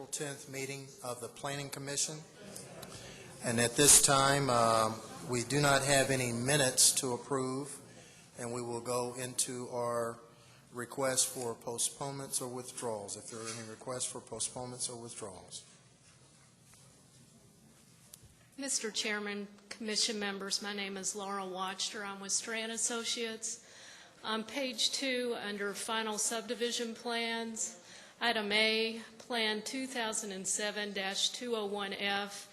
April 10th meeting of the Planning Commission. And at this time, we do not have any minutes to approve, and we will go into our requests for postponements or withdrawals, if there are any requests for postponements or withdrawals. Mr. Chairman, Commission members, my name is Laura Watchter. I'm with Strand Associates. On page 2, under Final Subdivision Plans, Item A, Plan 2007-201F,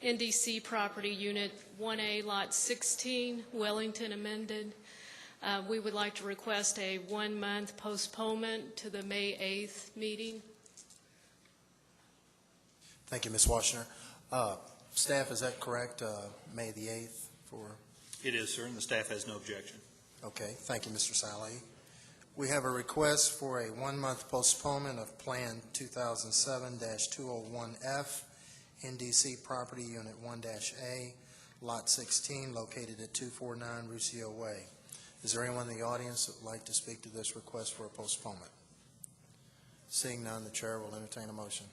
NDC Property Unit 1A, Lot 16, Wellington amended. We would like to request a 1-month postponement to the May 8th meeting. Thank you, Ms. Washner. Staff, is that correct, May the 8th for? It is, sir, and the staff has no objection. Okay, thank you, Mr. Saleh. We have a request for a 1-month postponement of Plan 2007-201F, NDC Property Unit 1-A, Lot 16, located at 249 Ruscio Way. Is there anyone in the audience that would like to speak to this request for a postponement? Seeing none, the chair will entertain a motion.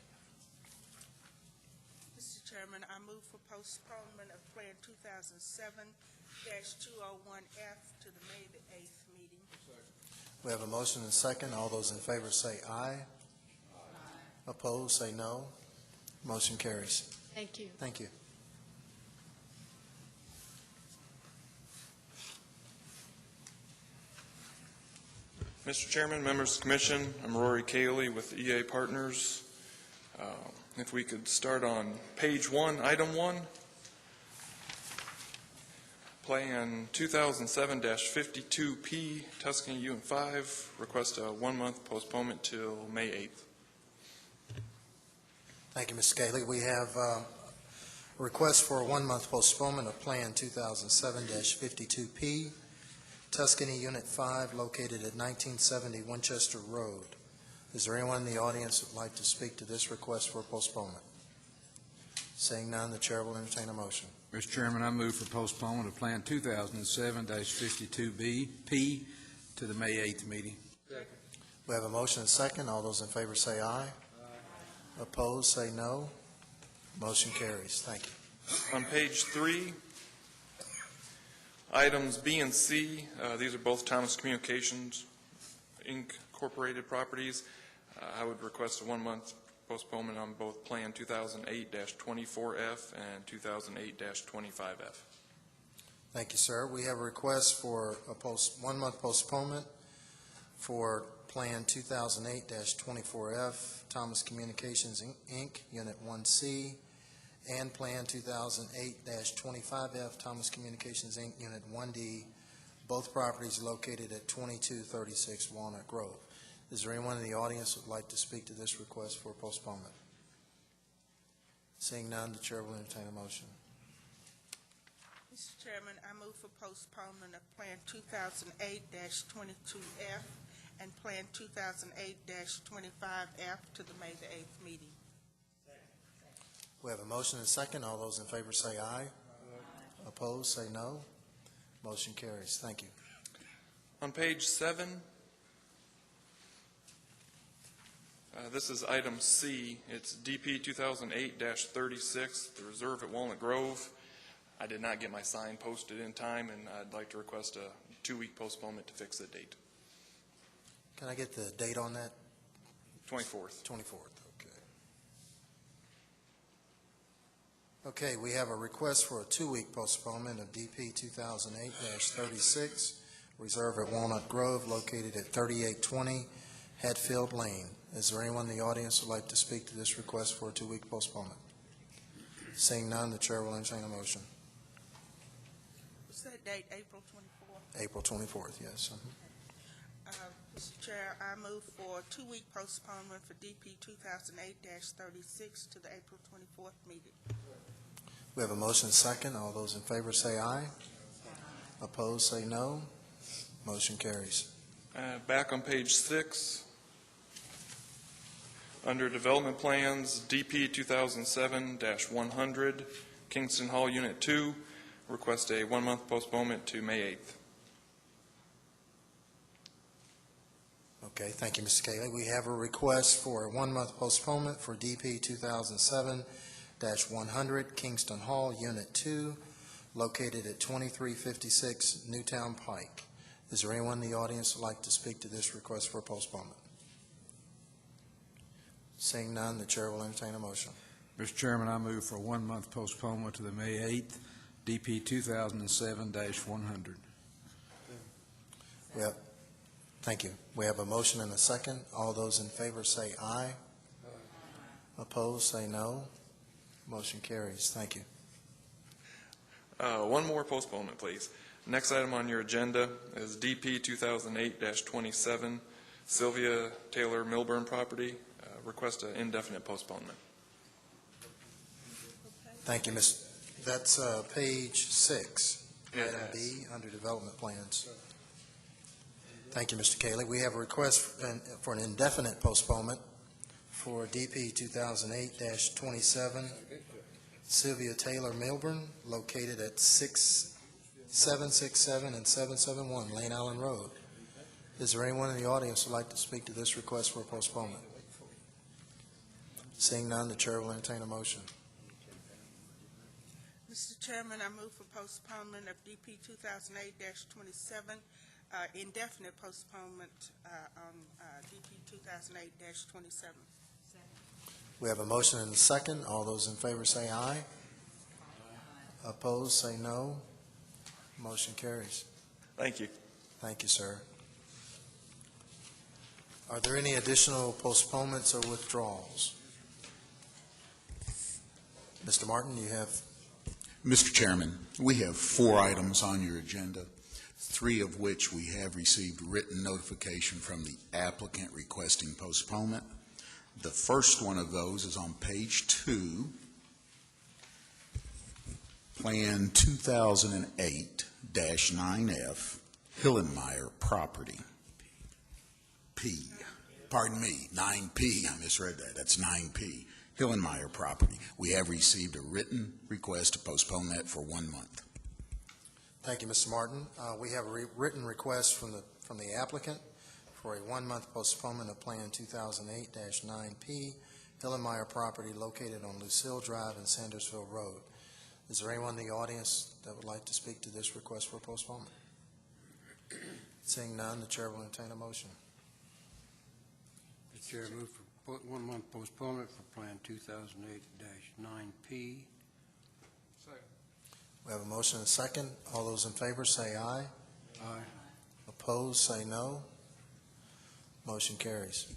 Mr. Chairman, I move for postponement of Plan 2007-201F to the May the 8th meeting. We have a motion and a second. All those in favor say aye. Aye. Opposed, say no. Motion carries. Thank you. Thank you. Mr. Chairman, members of the Commission, I'm Rory Cayley with EA Partners. If we could start on page 1, item 1. Plan 2007-52P, Tuscany Unit 5, request a 1-month postponement till May 8th. Thank you, Mr. Cayley. We have a request for a 1-month postponement of Plan 2007-52P, Tuscany Unit 5, located at 1970 Winchester Road. Is there anyone in the audience that would like to speak to this request for a postponement? Seeing none, the chair will entertain a motion. Mr. Chairman, I move for postponement of Plan 2007-52P to the May 8th meeting. Second. We have a motion and a second. All those in favor say aye. Opposed, say no. Motion carries. Thank you. On page 3, items B and C, these are both Thomas Communications, Inc. Incorporated properties. I would request a 1-month postponement on both Plan 2008-24F and 2008-25F. Thank you, sir. We have a request for a 1-month postponement for Plan 2008-24F, Thomas Communications, Inc., Unit 1C, and Plan 2008-25F, Thomas Communications, Inc., Unit 1D, both properties located at 2236 Walnut Grove. Is there anyone in the audience that would like to speak to this request for postponement? Seeing none, the chair will entertain a motion. Mr. Chairman, I move for postponement of Plan 2008-22F and Plan 2008-25F to the May the 8th meeting. We have a motion and a second. All those in favor say aye. Aye. Opposed, say no. Motion carries. Thank you. On page 7, this is item C. It's DP 2008-36, the reserve at Walnut Grove. I did not get my sign posted in time, and I'd like to request a 2-week postponement to fix the date. Can I get the date on that? 24th. 24th, okay. Okay, we have a request for a 2-week postponement of DP 2008-36, reserve at Walnut Grove, located at 3820 Hatfield Lane. Is there anyone in the audience who would like to speak to this request for a 2-week postponement? Seeing none, the chair will entertain a motion. What's that date, April 24th? April 24th, yes. Mr. Chair, I move for a 2-week postponement for DP 2008-36 to the April 24th meeting. We have a motion and a second. All those in favor say aye. Opposed, say no. Motion carries. Back on page 6, under development plans, DP 2007-100, Kingston Hall Unit 2, request a 1-month postponement to May 8th. Okay, thank you, Mr. Cayley. We have a request for a one-month postponement for DP 2007-100 Kingston Hall, Unit 2, located at 2356 Newtown Pike. Is there anyone in the audience who would like to speak to this request for postponement? Seeing none, the chair will entertain a motion. Mr. Chairman, I move for a one-month postponement to the May 8th, DP 2007-100. Thank you. We have a motion and a second. All those in favor say aye. Opposed, say no. Motion carries. Thank you. One more postponement, please. Next item on your agenda is DP 2008-27, Sylvia Taylor Milburn property. Request an indefinite postponement. Thank you, Ms. That's page 6, Yeah, item B, under development plans. Thank you, Mr. Cayley. We have a request for an indefinite postponement for DP 2008-27, Sylvia Taylor Milburn, located at 767 and 771 Lane Island Road. Is there anyone in the audience who would like to speak to this request for a postponement? Seeing none, the chair will entertain a motion. Mr. Chairman, I move for postponement of DP 2008-27, indefinite postponement on DP 2008-27. We have a motion and a second. All those in favor say aye. Opposed, say no. Motion carries. Thank you. Thank you, sir. Are there any additional postponements or withdrawals? Mr. Martin, you have. Mr. Chairman, we have 4 items on your agenda, 3 of which we have received written notification from the applicant requesting postponement. The first one of those is on page 2, Plan 2008-9F, Hillenmeyer property. Pardon me, 9P, I misread that, that's 9P. Hillenmeyer property. We have received a written request to postpone that for 1 month. Thank you, Mr. Martin. We have a written request from the applicant for a 1-month postponement of Plan 2008-9P, Hillenmeyer property located on Lucille Drive and Sandersville Road. Is there anyone in the audience that would like to speak to this request for postponement? Seeing none, the chair will entertain a motion. Mr. Chair, move for 1-month postponement for Plan 2008-9P. We have a motion and a second. All those in favor say aye. Aye. Opposed, say no. Motion carries.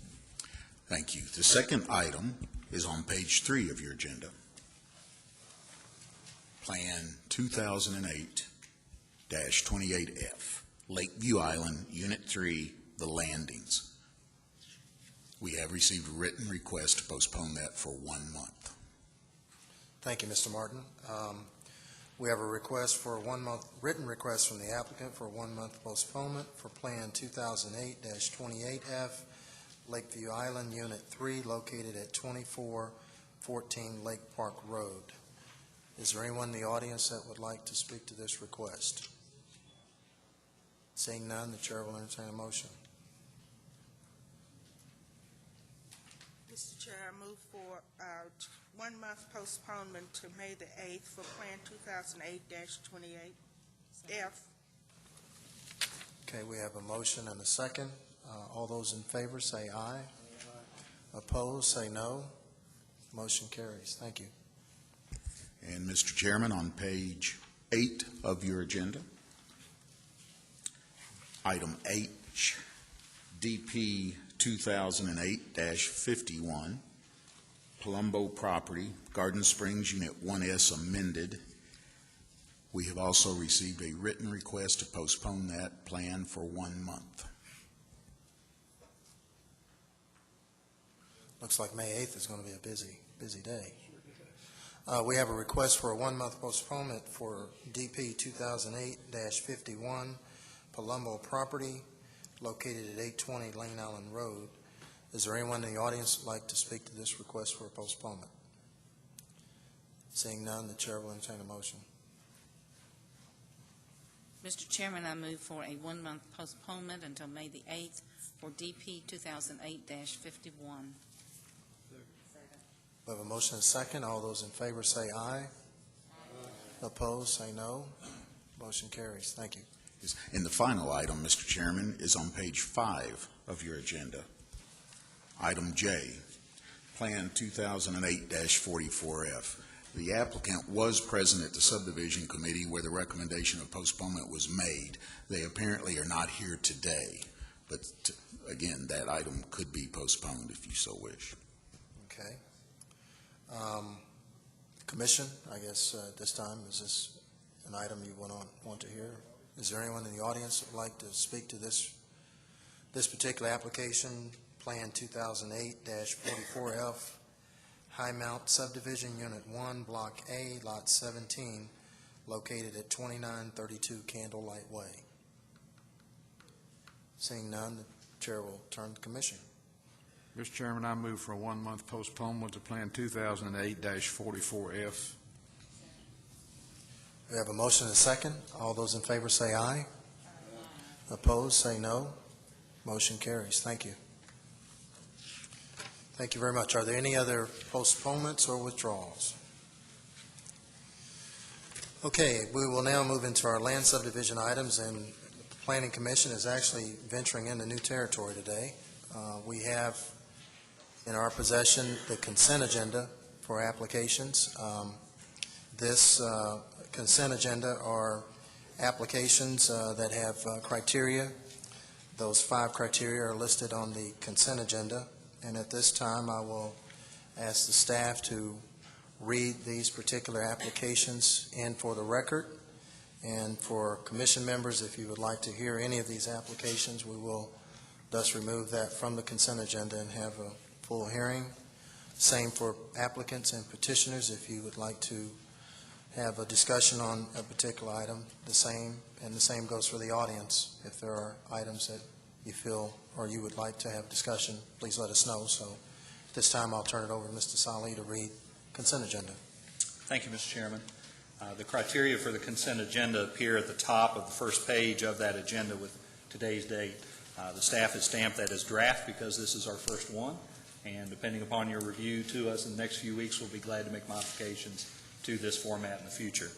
Thank you. The second item is on page 3 of your agenda. Plan 2008-28F, Lakeview Island, Unit 3, The Landings. We have received a written request to postpone that for 1 month. Thank you, Mr. Martin. We have a request for a 1-month, written request from the applicant for a 1-month postponement for Plan 2008-28F, Lakeview Island, Unit 3, located at 2414 Lake Park Road. Is there anyone in the audience that would like to speak to this request? Seeing none, the chair will entertain a motion. Mr. Chair, I move for 1-month postponement to May the 8th for Plan 2008-28F. Okay, we have a motion and a second. All those in favor say aye. Opposed, say no. Motion carries. Thank you. And Mr. Chairman, on page 8 of your agenda, item H, DP 2008-51, Palumbo property, Garden Springs, Unit 1S amended. We have also received a written request to postpone that plan for 1 month. Looks like May 8th is going to be a busy day. We have a request for a 1-month postponement for DP 2008-51, Palumbo property, located at 820 Lane Island Road. Is there anyone in the audience who would like to speak to this request for a postponement? Seeing none, the chair will entertain a motion. Mr. Chairman, I move for a one-month postponement until May the 8th for DP 2008-51. We have a motion and a second. All those in favor say aye. Opposed, say no. Motion carries. Thank you. Yes. And the final item, Mr. Chairman, is on page 5 of your agenda. Item J, Plan 2008-44F. The applicant was present at the Subdivision Committee where the recommendation of postponement was made. They apparently are not here today, but again, that item could be postponed if you so wish. Okay. Commission, I guess at this time, is this an item you want to hear? Is there anyone in the audience that would like to speak to this particular application, Plan 2008-44F, High Mount Subdivision, Unit 1, Block A, Lot 17, located at 2932 Candlelight Way? Seeing none, the chair will turn to the commission. Mr. Chairman, I move for a one-month postponement to Plan 2008-44F. We have a motion and a second. All those in favor say aye. Opposed, say no. Motion carries. Thank you. Thank you very much. Are there any other postponements or withdrawals? Okay, we will now move into our land subdivision items, and the Planning Commission is actually venturing into new territory today. We have in our possession the consent agenda for applications. This consent agenda are applications that have criteria. Those 5 criteria are listed on the consent agenda, and at this time I will ask the staff to read these particular applications in for the record. And for commission members, if you would like to hear any of these applications, we will thus remove that from the consent agenda and have a full hearing. Same for applicants and petitioners. If you would like to have a discussion on a particular item, the same, and the same goes for the audience. If there are items that you feel or you would like to have discussion, please let us know. So at this time, I'll turn it over to Mr. Saleh to read consent agenda. Thank you, Mr. Chairman. The criteria for the consent agenda appear at the top of the first page of that agenda with today's date. The staff has stamped that as draft because this is our first one, and depending upon your review to us in the next few weeks, we'll be glad to make modifications to this format in the future.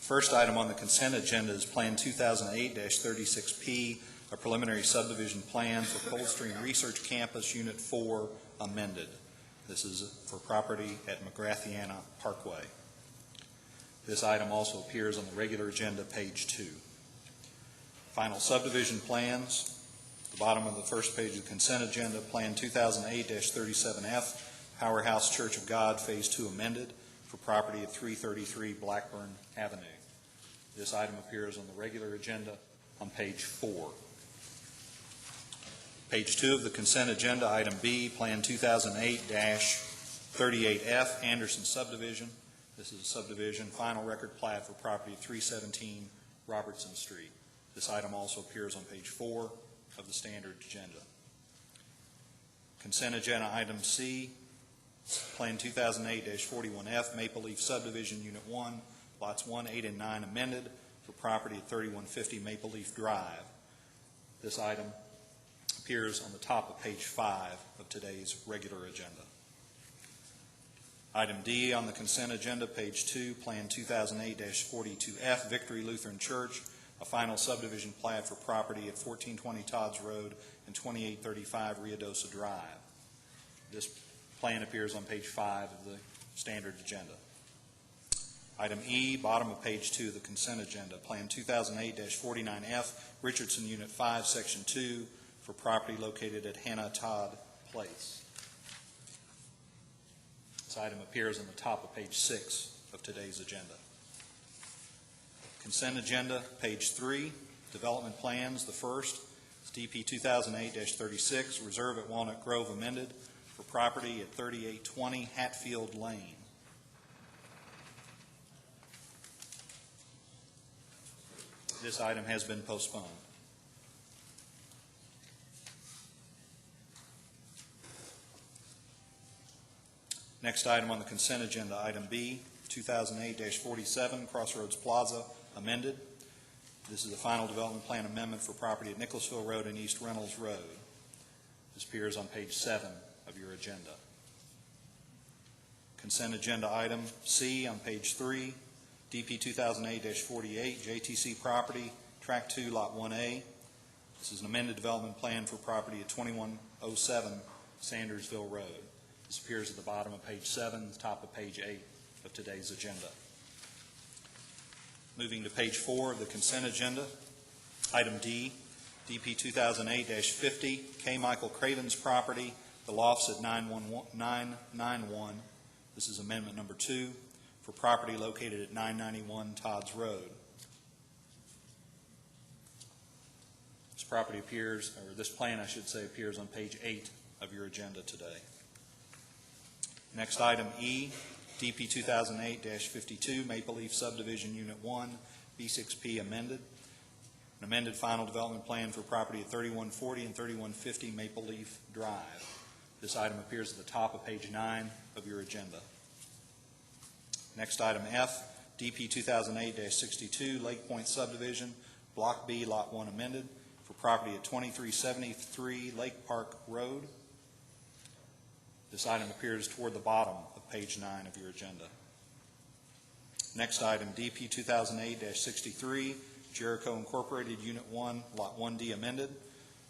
First item on the consent agenda is Plan 2008-36P, a preliminary subdivision plan for Coldstream Research Campus, Unit 4, amended. This is for property at McGrathiana Parkway. This item also appears on the regular agenda, page 2. Final subdivision plans. The bottom of the first page of the consent agenda, Plan 2008-37F, Powerhouse Church of God, Phase 2 amended for property at 333 Blackburn Avenue. This item appears on the regular agenda on page 4. Page 2 of the consent agenda, item B, Plan 2008-38F, Anderson Subdivision. This is a subdivision, final record plat for property at 317 Robertson Street. This item also appears on page 4 of the standard agenda. Consent agenda, item C, Plan 2008-41F, Maple Leaf Subdivision, Unit 1, Lots 1, 8, and 9 amended for property at 3150 Maple Leaf Drive. This item appears on the top of page 5 of today's regular agenda. Item D on the consent agenda, page 2, Plan 2008-42F, Victory Lutheran Church, a final subdivision plat for property at 1420 Todd's Road and 2835 Riadosa Drive. This plan appears on page 5 of the standard agenda. Item E, bottom of page 2 of the consent agenda, Plan 2008-49F, Richardson Unit 5, Section 2, for property located at Hannah Todd Place. This item appears on the top of page 6 of today's agenda. Consent agenda, page 3, development plans. The first is DP 2008-36, Reserve at Walnut Grove amended for property at 3820 Hatfield Lane. This item has been postponed. Next item on the consent agenda, item B, 2008-47, Crossroads Plaza, amended. This is a final development plan amendment for property at Nicholasville Road and East Reynolds Road. This appears on page 7 of your agenda. Consent agenda item C on page 3, DP 2008-48, JTC property, Tract 2, Lot 1A. This is an amended development plan for property at 2107 Sandersville Road. This appears at the bottom of page 7, the top of page 8 of today's agenda. Moving to page 4 of the consent agenda, item D, DP 2008-50, K. Michael Craven's property, the lofts at 991. This is amendment number 2 for property located at 991 Todd's Road. This property appears, or this plan, I should say, appears on page 8 of your agenda today. Next item E, DP 2008-52, Maple Leaf Subdivision Unit 1, B6P amended. An amended final development plan for property at 3140 and 3150 Maple Leaf Drive. This item appears at the top of page 9 of your agenda. Next item F, DP 2008-62, Lake Point Subdivision, Block B, Lot 1 amended, for property at 2373 Lake Park Road. This item appears toward the bottom of page 9 of your agenda. Next item, DP 2008-63, Jericho Incorporated, Unit 1, Lot 1D amended,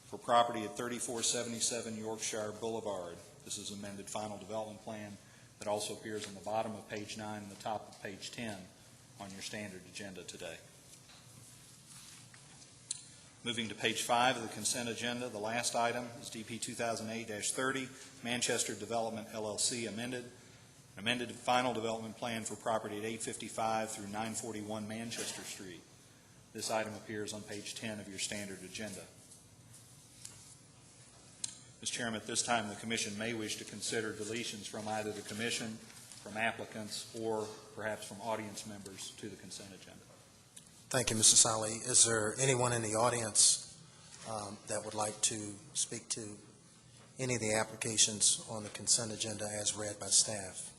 for property at 3477 Yorkshire Boulevard. This is amended final development plan that also appears on the bottom of page 9 and the top of page 10 on your standard agenda today. Moving to page 5 of the consent agenda, the last item is DP 2008-30, Manchester Development LLC amended. An amended final development plan for property at 855 through 941 Manchester Street. This item appears on page 10 of your standard agenda. Mr. Chairman, at this time, the Commission may wish to consider deletions from either the Commission, from applicants, or perhaps from audience members to the consent agenda. Thank you, Mr. Sally. Is there anyone in the audience that would like to speak to any of the applications on the consent agenda as read by staff?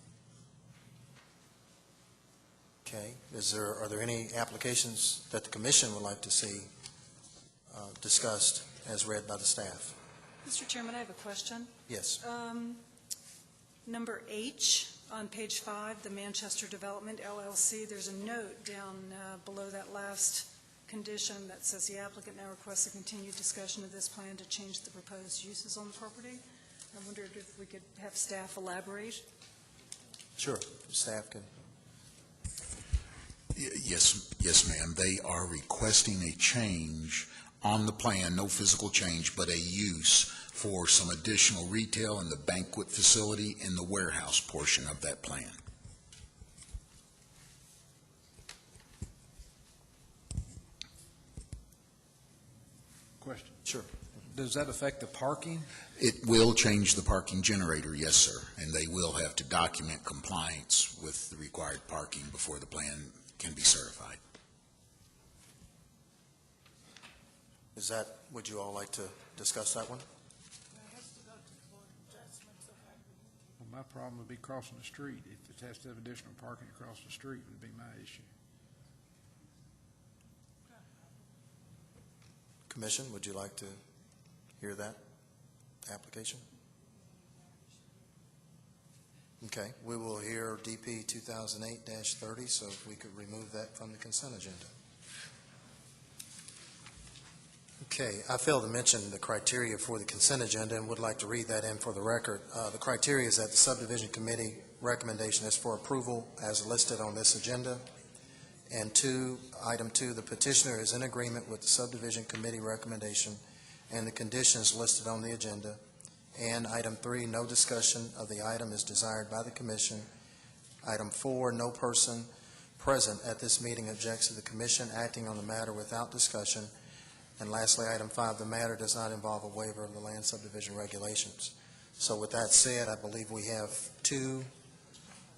Okay. Are there any applications that the Commission would like to see discussed as read by the staff? Mr. Chairman, I have a question. Yes. Number H on page 5, the Manchester Development LLC, there's a note down below that last condition that says the applicant now requests a continued discussion of this plan to change the proposed uses on the property. I wondered if we could have staff elaborate. Sure. Staff can. Yes, ma'am. They are requesting a change on the plan, no physical change, but a use for some additional retail in the banquet facility in the warehouse portion of that plan. Question. Sure. Does that affect the parking? It will change the parking generator, yes, sir, and they will have to document compliance with the required parking before the plan can be certified. Would you all like to discuss that one? Well, my problem would be crossing the street. If it has to have additional parking across the street would be my issue. Commission, would you like to hear that application? Okay, we will hear DP 2008-30, so if we could remove that from the consent agenda. Okay, I failed to mention the criteria for the consent agenda and would like to read that in for the record. The criteria is that the subdivision committee recommendation is for approval as listed on this agenda. And item 2, the petitioner is in agreement with the subdivision committee recommendation and the conditions listed on the agenda. And item 3, no discussion of the item is desired by the commission. Item 4, no person present at this meeting objects to the commission acting on the matter without discussion. And lastly, item 5, the matter does not involve a waiver of the land subdivision regulations. So with that said, I believe we have 2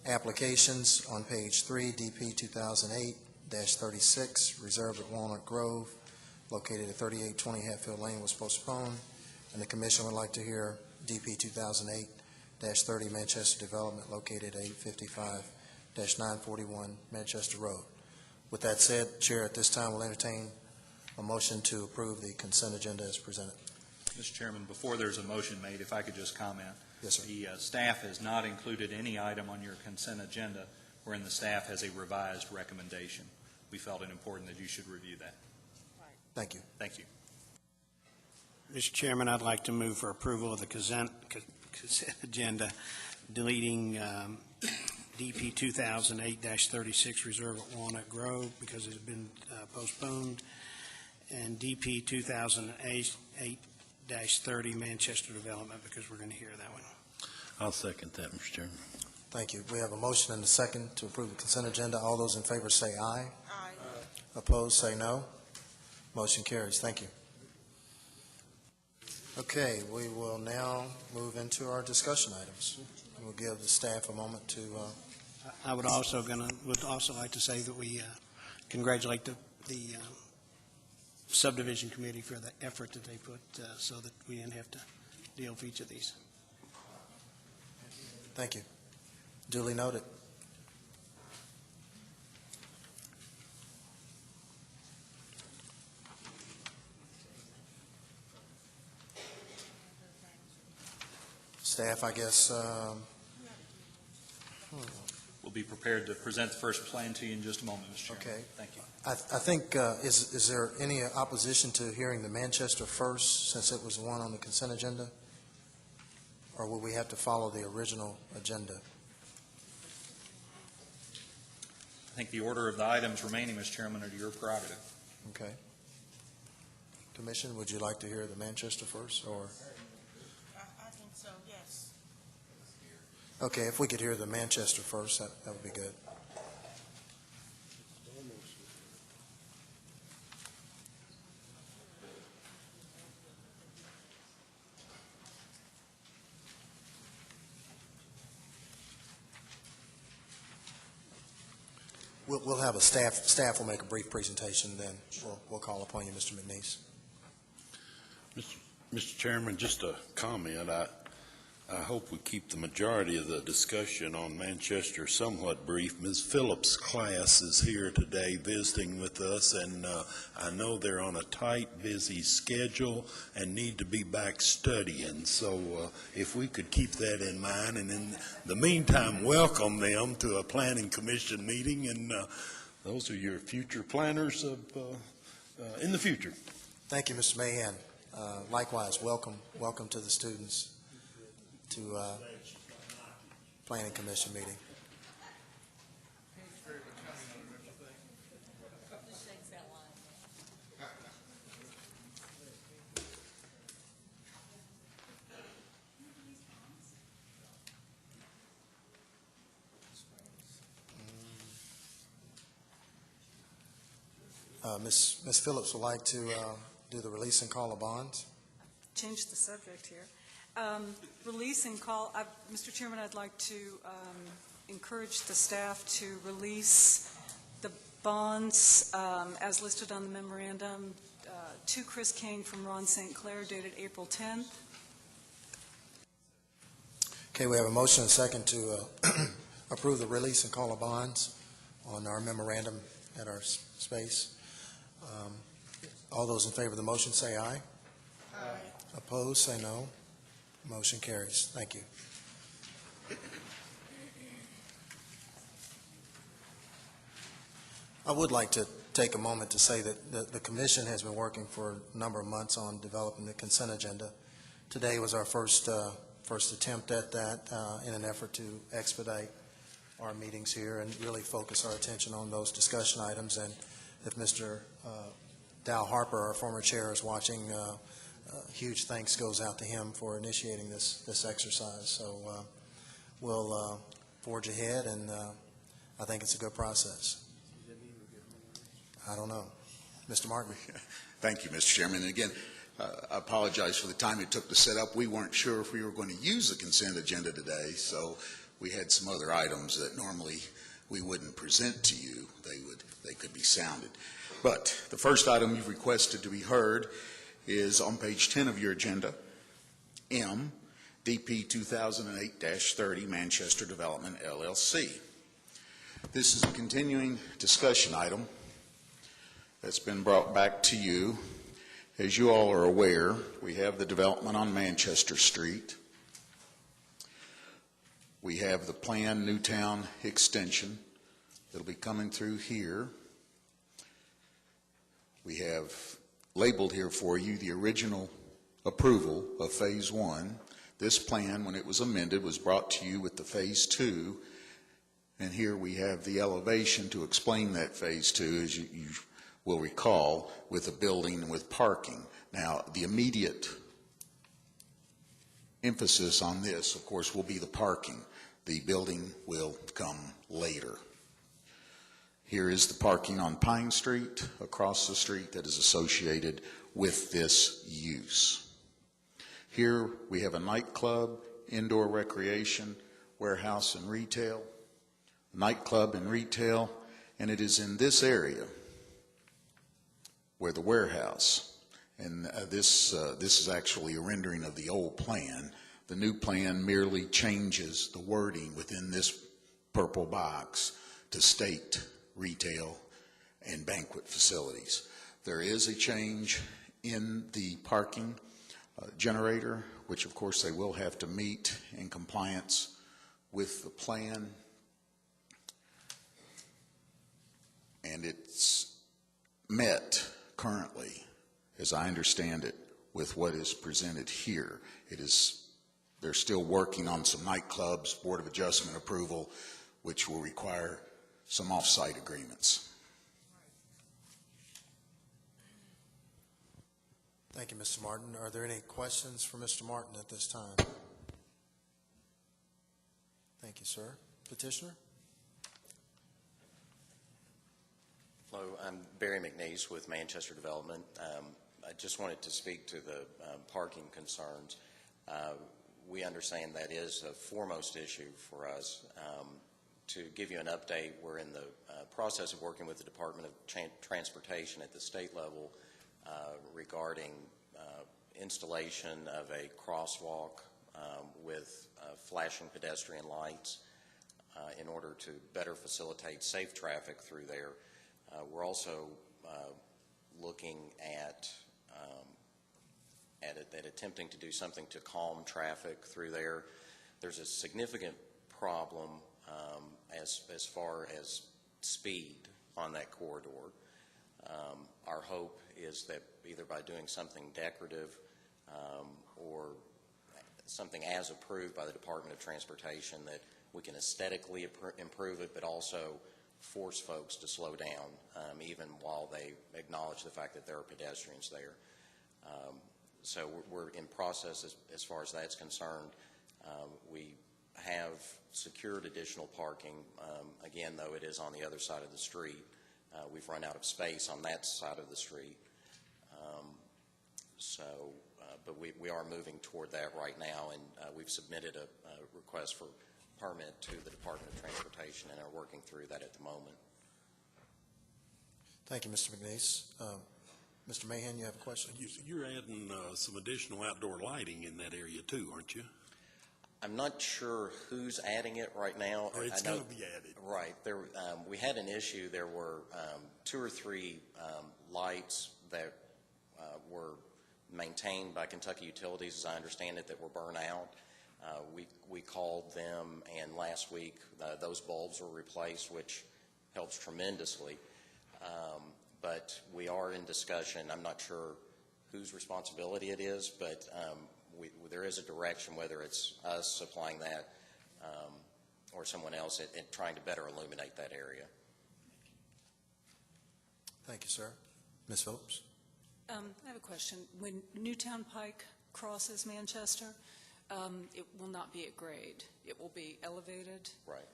applications on page 3, DP 2008-36, reserved at Walnut Grove, located at 3820 Hatfield Lane, was postponed. And the commission would like to hear DP 2008-30, Manchester Development, located at 855-941 Manchester Road. With that said, Chair, at this time will entertain a motion to approve the consent agenda as presented. Mr. Chairman, before there's a motion made, if I could just comment. Yes, sir. The staff has not included any item on your consent agenda wherein the staff has a revised recommendation. We felt it important that you should review that. Thank you. Thank you. Mr. Chairman, I'd like to move for approval of the consent agenda, deleting DP 2008-36 Reserve at Walnut Grove because it has been postponed, and DP 2008-30 Manchester Development because we're going to hear that one. I'll second that, Mr. Chairman. Thank you. We have a motion and a second to approve the consent agenda. All those in favor say aye. Aye. Opposed, say no. Motion carries. Thank you. Okay, we will now move into our discussion items. We'll give the staff a moment to, I would also like to say that we congratulate the Subdivision Committee for the effort that they put so that we didn't have to deal with each of these. thank you. Duly noted. Staff, I guess, We'll be prepared to present the first plan to you in just a moment, Mr. Chairman. Okay. Thank you. I think, is there any opposition to hearing the Manchester first, since it was one on the consent agenda? Or will we have to follow the original agenda? I think the order of the items remaining, Mr. Chairman, are your prerogative. Okay. Commission, would you like to hear the Manchester first, or? I think so, yes. Okay, if we could hear the Manchester first, that would be good. We'll have a staff will make a brief presentation, then we'll call upon you, Mr. McNeese. Mr. Chairman, just a comment. I hope we keep the majority of the discussion on Manchester somewhat brief. Ms. Phillips' class is here today visiting with us, and I know they're on a tight, busy schedule and need to be back studying. So if we could keep that in mind, and in the meantime, welcome them to a Planning Commission meeting, and those are your future planners in the future. Thank you, Mr. Mahan. Likewise, welcome to the students to Planning Commission meeting. Ms. Phillips would like to do the release and call of bonds. Change the subject here. Release and call, Mr. Chairman, I'd like to encourage the staff to release the bonds as listed on the memorandum to Chris King from Ron St. Clair dated April 10th. Okay, we have a motion and a second to approve the release and call of bonds on our memorandum at our space. All those in favor of the motion say aye. Aye. Opposed, say no. Motion carries. Thank you. I would like to take a moment to say that the Commission has been working for a number of months on developing the consent agenda. Today was our first attempt at that in an effort to expedite our meetings here and really focus our attention on those discussion items. And if Mr. Dow Harper, our former chair, is watching, huge thanks goes out to him for initiating this exercise. So we'll forge ahead, and I think it's a good process. I don't know. Mr. Martin. Thank you, Mr. Chairman. And again, I apologize for the time it took to set up. We weren't sure if we were going to use the consent agenda today, so we had some other items that normally we wouldn't present to you. They could be sounded. But the first item you've requested to be heard is on page 10 of your agenda, M, DP 2008-30 Manchester Development, LLC. This is a continuing discussion item that's been brought back to you. As you all are aware, we have the development on Manchester Street. We have the planned Newtown extension that'll be coming through here. We have labeled here for you the original approval of Phase 1. This plan, when it was amended, was brought to you with the Phase 2, and here we have the elevation to explain that Phase 2, as you will recall, with a building and with parking. Now, the immediate emphasis on this, of course, will be the parking. The building will come later. Here is the parking on Pine Street, across the street, that is associated with this use. Here we have a nightclub, indoor recreation, warehouse and retail, nightclub and retail, and it is in this area where the warehouse, and this is actually a rendering of the old plan. The new plan merely changes the wording within this purple box to state retail and banquet facilities. There is a change in the parking generator, which of course they will have to meet in compliance with the plan. And it's met currently, as I understand it, with what is presented here. They're still working on some nightclubs, Board of Adjustment approval, which will require some off-site agreements. Thank you, Mr. Martin. Are there any questions for Mr. Martin at this time? Thank you, sir. Petitioner? Hello, I'm Barry McNeese with Manchester Development. I just wanted to speak to the parking concerns. We understand that is a foremost issue for us. To give you an update, we're in the process of working with the Department of Transportation at the state level regarding installation of a crosswalk with flashing pedestrian lights in order to better facilitate safe traffic through there. We're also looking at attempting to do something to calm traffic through there. There's a significant problem as far as speed on that corridor. Our hope is that either by doing something decorative or something as approved by the Department of Transportation, that we can aesthetically improve it, but also force folks to slow down, even while they acknowledge the fact that there are pedestrians there. So we're in process as far as that's concerned. We have secured additional parking. Again, though, it is on the other side of the street. We've run out of space on that side of the street. But we are moving toward that right now, and we've submitted a request for permit to the Department of Transportation and are working through that at the moment. Thank you, Mr. McNeese. Mr. Mahan, you have a question? You're adding some additional outdoor lighting in that area too, aren't you? I'm not sure who's adding it right now. Or it's going to be added. Right. We had an issue. There were 2 or 3 lights that were maintained by Kentucky Utilities, as I understand it, that were burned out. We called them, and last week those bulbs were replaced, which helps tremendously. But we are in discussion. I'm not sure whose responsibility it is, but there is a direction, whether it's us supplying that or someone else, at trying to better illuminate that area. Thank you, sir. Ms. Phillips? I have a question. When Newtown Pike crosses Manchester, it will not be at grade. It will be elevated. Right.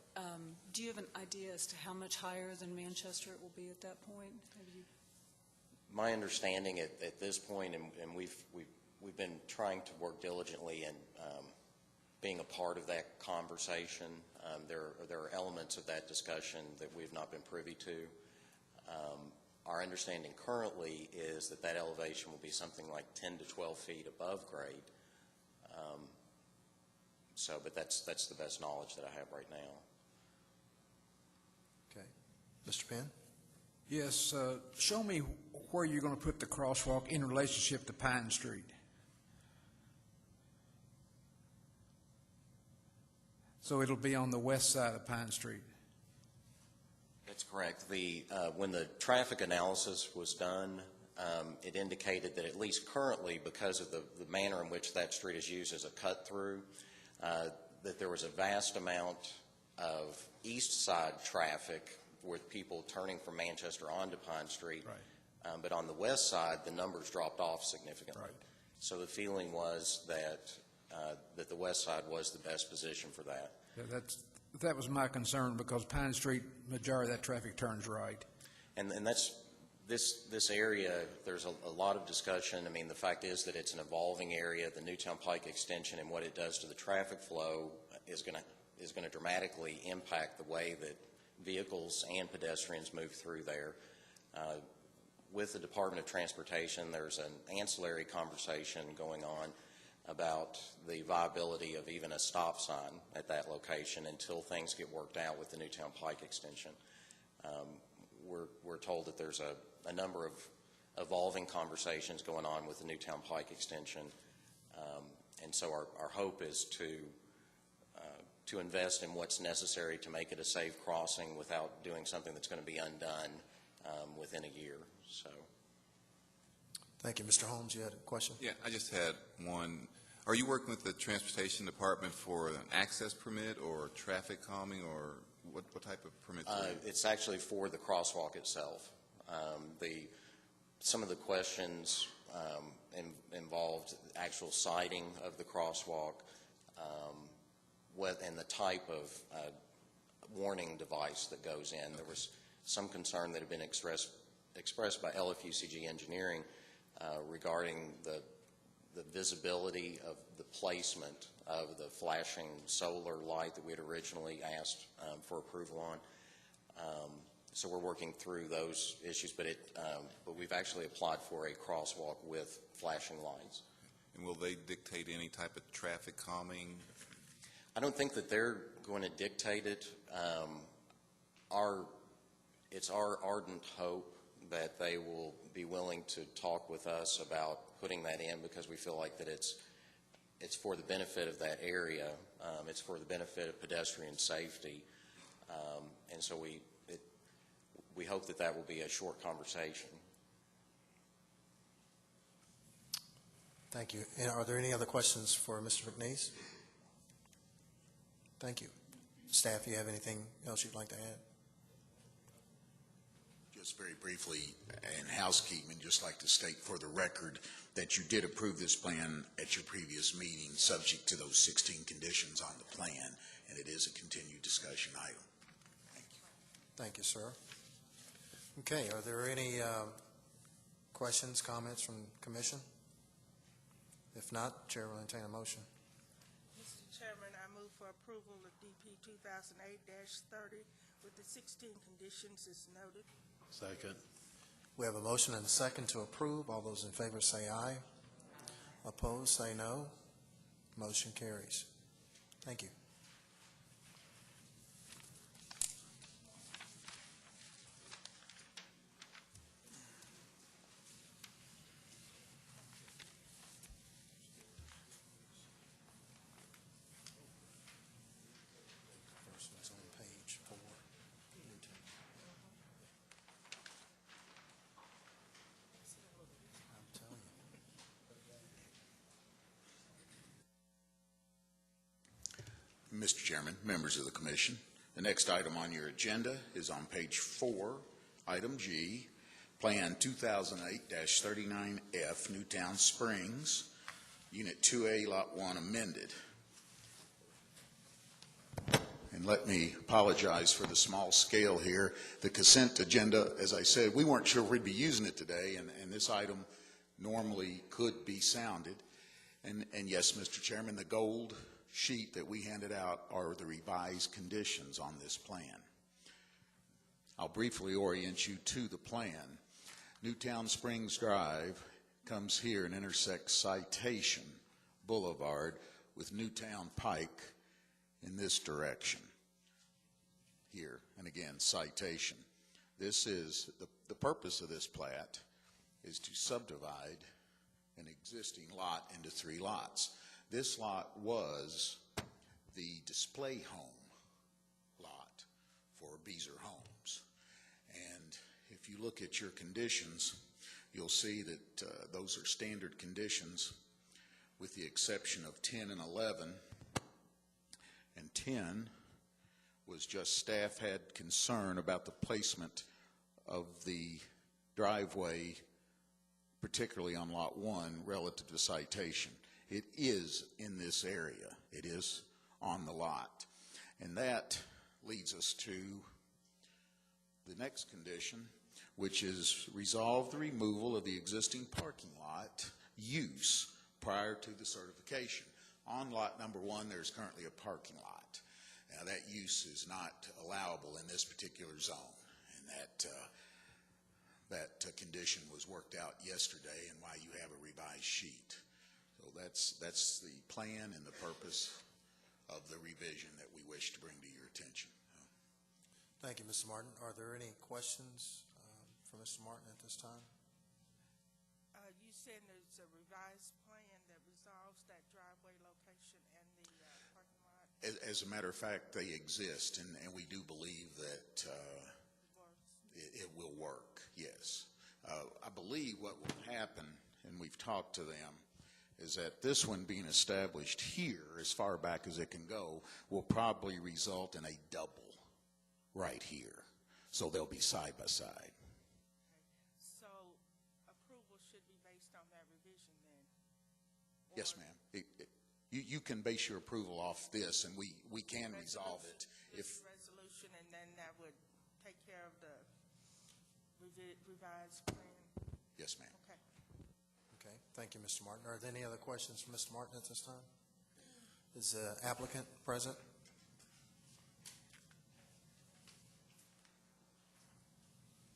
Do you have an idea as to how much higher than Manchester it will be at that point? My understanding at this point, and we've been trying to work diligently in being a part of that conversation. There are elements of that discussion that we've not been privy to. Our understanding currently is that elevation will be something like 10 to 12 feet above grade. But that's the best knowledge that I have right now. Okay. Mr. Penn? Yes, show me where you're going to put the crosswalk in relationship to Pine Street. So it'll be on the west side of Pine Street. That's correct. When the traffic analysis was done, it indicated that at least currently, because of the manner in which that street is used as a cut-through, that there was a vast amount of east side traffic with people turning from Manchester onto Pine Street. Right. But on the west side, the numbers dropped off significantly. Right. So the feeling was that the west side was the best position for that. Yeah, that was my concern, because Pine Street, majority of that traffic turns right. And that's this area, there's a lot of discussion. I mean, the fact is that it's an evolving area. The Newtown Pike extension and what it does to the traffic flow is going to dramatically impact the way that vehicles and pedestrians move through there. With the Department of Transportation, there's an ancillary conversation going on about the viability of even a stop sign at that location until things get worked out with the Newtown Pike extension. We're told that there's a number of evolving conversations going on with the Newtown Pike extension, and so our hope is to invest in what's necessary to make it a safe crossing without doing something that's going to be undone within a year. So. Thank you. Mr. Holmes, you had a question? Yeah, I just had one. Are you working with the Transportation Department for an access permit or traffic calming, or what type of permit? It's actually for the crosswalk itself. Some of the questions involved actual sighting of the crosswalk and the type of warning device that goes in. There was some concern that had been expressed by LFUCG Engineering regarding the visibility of the placement of the flashing solar light that we had originally asked for approval on. So we're working through those issues, but we've actually applied for a crosswalk with flashing lights. And will they dictate any type of traffic calming? I don't think that they're going to dictate it. It's our ardent hope that they will be willing to talk with us about putting that in, because we feel like that it's for the benefit of that area. It's for the benefit of pedestrian safety, and so we hope that will be a short conversation. Thank you. And are there any other questions for Mr. McNeese? Thank you. Staff, you have anything else you'd like to add? Just very briefly, in housekeeping, just like to state for the record that you did approve this plan at your previous meeting, subject to those 16 conditions on the plan, and it is a continued discussion item. Thank you. Thank you, sir. Okay, are there any questions, comments from the commission? If not, Chair will entertain a motion. Mr. Chairman, I move for approval of DP 2008-30 with the 16 conditions as noted. Second. We have a motion and a second to approve. All those in favor say aye. Opposed, say no. Motion carries. Thank you. First one's on page 4. I'm telling you. Mr. Chairman, members of the commission, the next item on your agenda is on page 4, item G, Plan 2008-39F, Newtown Springs, Unit 2A, Lot 1 amended. And let me apologize for the small scale here. The consent agenda, as I said, we weren't sure we'd be using it today, and this item normally could be sounded. And yes, Mr. Chairman, the gold sheet that we handed out are the revised conditions on this plan. I'll briefly orient you to the plan. Newtown Springs Drive comes here and intersects Citation Boulevard with Newtown Pike in this direction here, and again, Citation. This is the purpose of this plat is to subdivide an existing lot into 3 lots. This lot was the display home lot for Beazer Homes. And if you look at your conditions, you'll see that those are standard conditions with the exception of 10 and 11. And 10 was just staff had concern about the placement of the driveway, particularly on Lot 1, relative to citation. It is in this area. It is on the lot. And that leads us to the next condition, which is resolve the removal of the existing parking lot use prior to the certification. On lot number 1, there's currently a parking lot. Now, that use is not allowable in this particular zone, and that condition was worked out yesterday, and why you have a revised sheet. So that's the plan and the purpose of the revision that we wish to bring to your attention. Thank you, Mr. Martin. Are there any questions for Mr. Martin at this time? You said there's a revised plan that resolves that driveway location and the parking lot? As a matter of fact, they exist, and we do believe that it will work, yes. I believe what will happen, and we've talked to them, is that this one being established here, as far back as it can go, will probably result in a double right here. So they'll be side by side. So approval should be based on that revision then? Yes, ma'am. You can base your approval off this, and we can resolve it. This resolution, and then that would take care of the revised plan? Yes, ma'am. Okay. Okay, thank you, Mr. Martin. Are there any other questions for Mr. Martin at this time? Is the applicant present?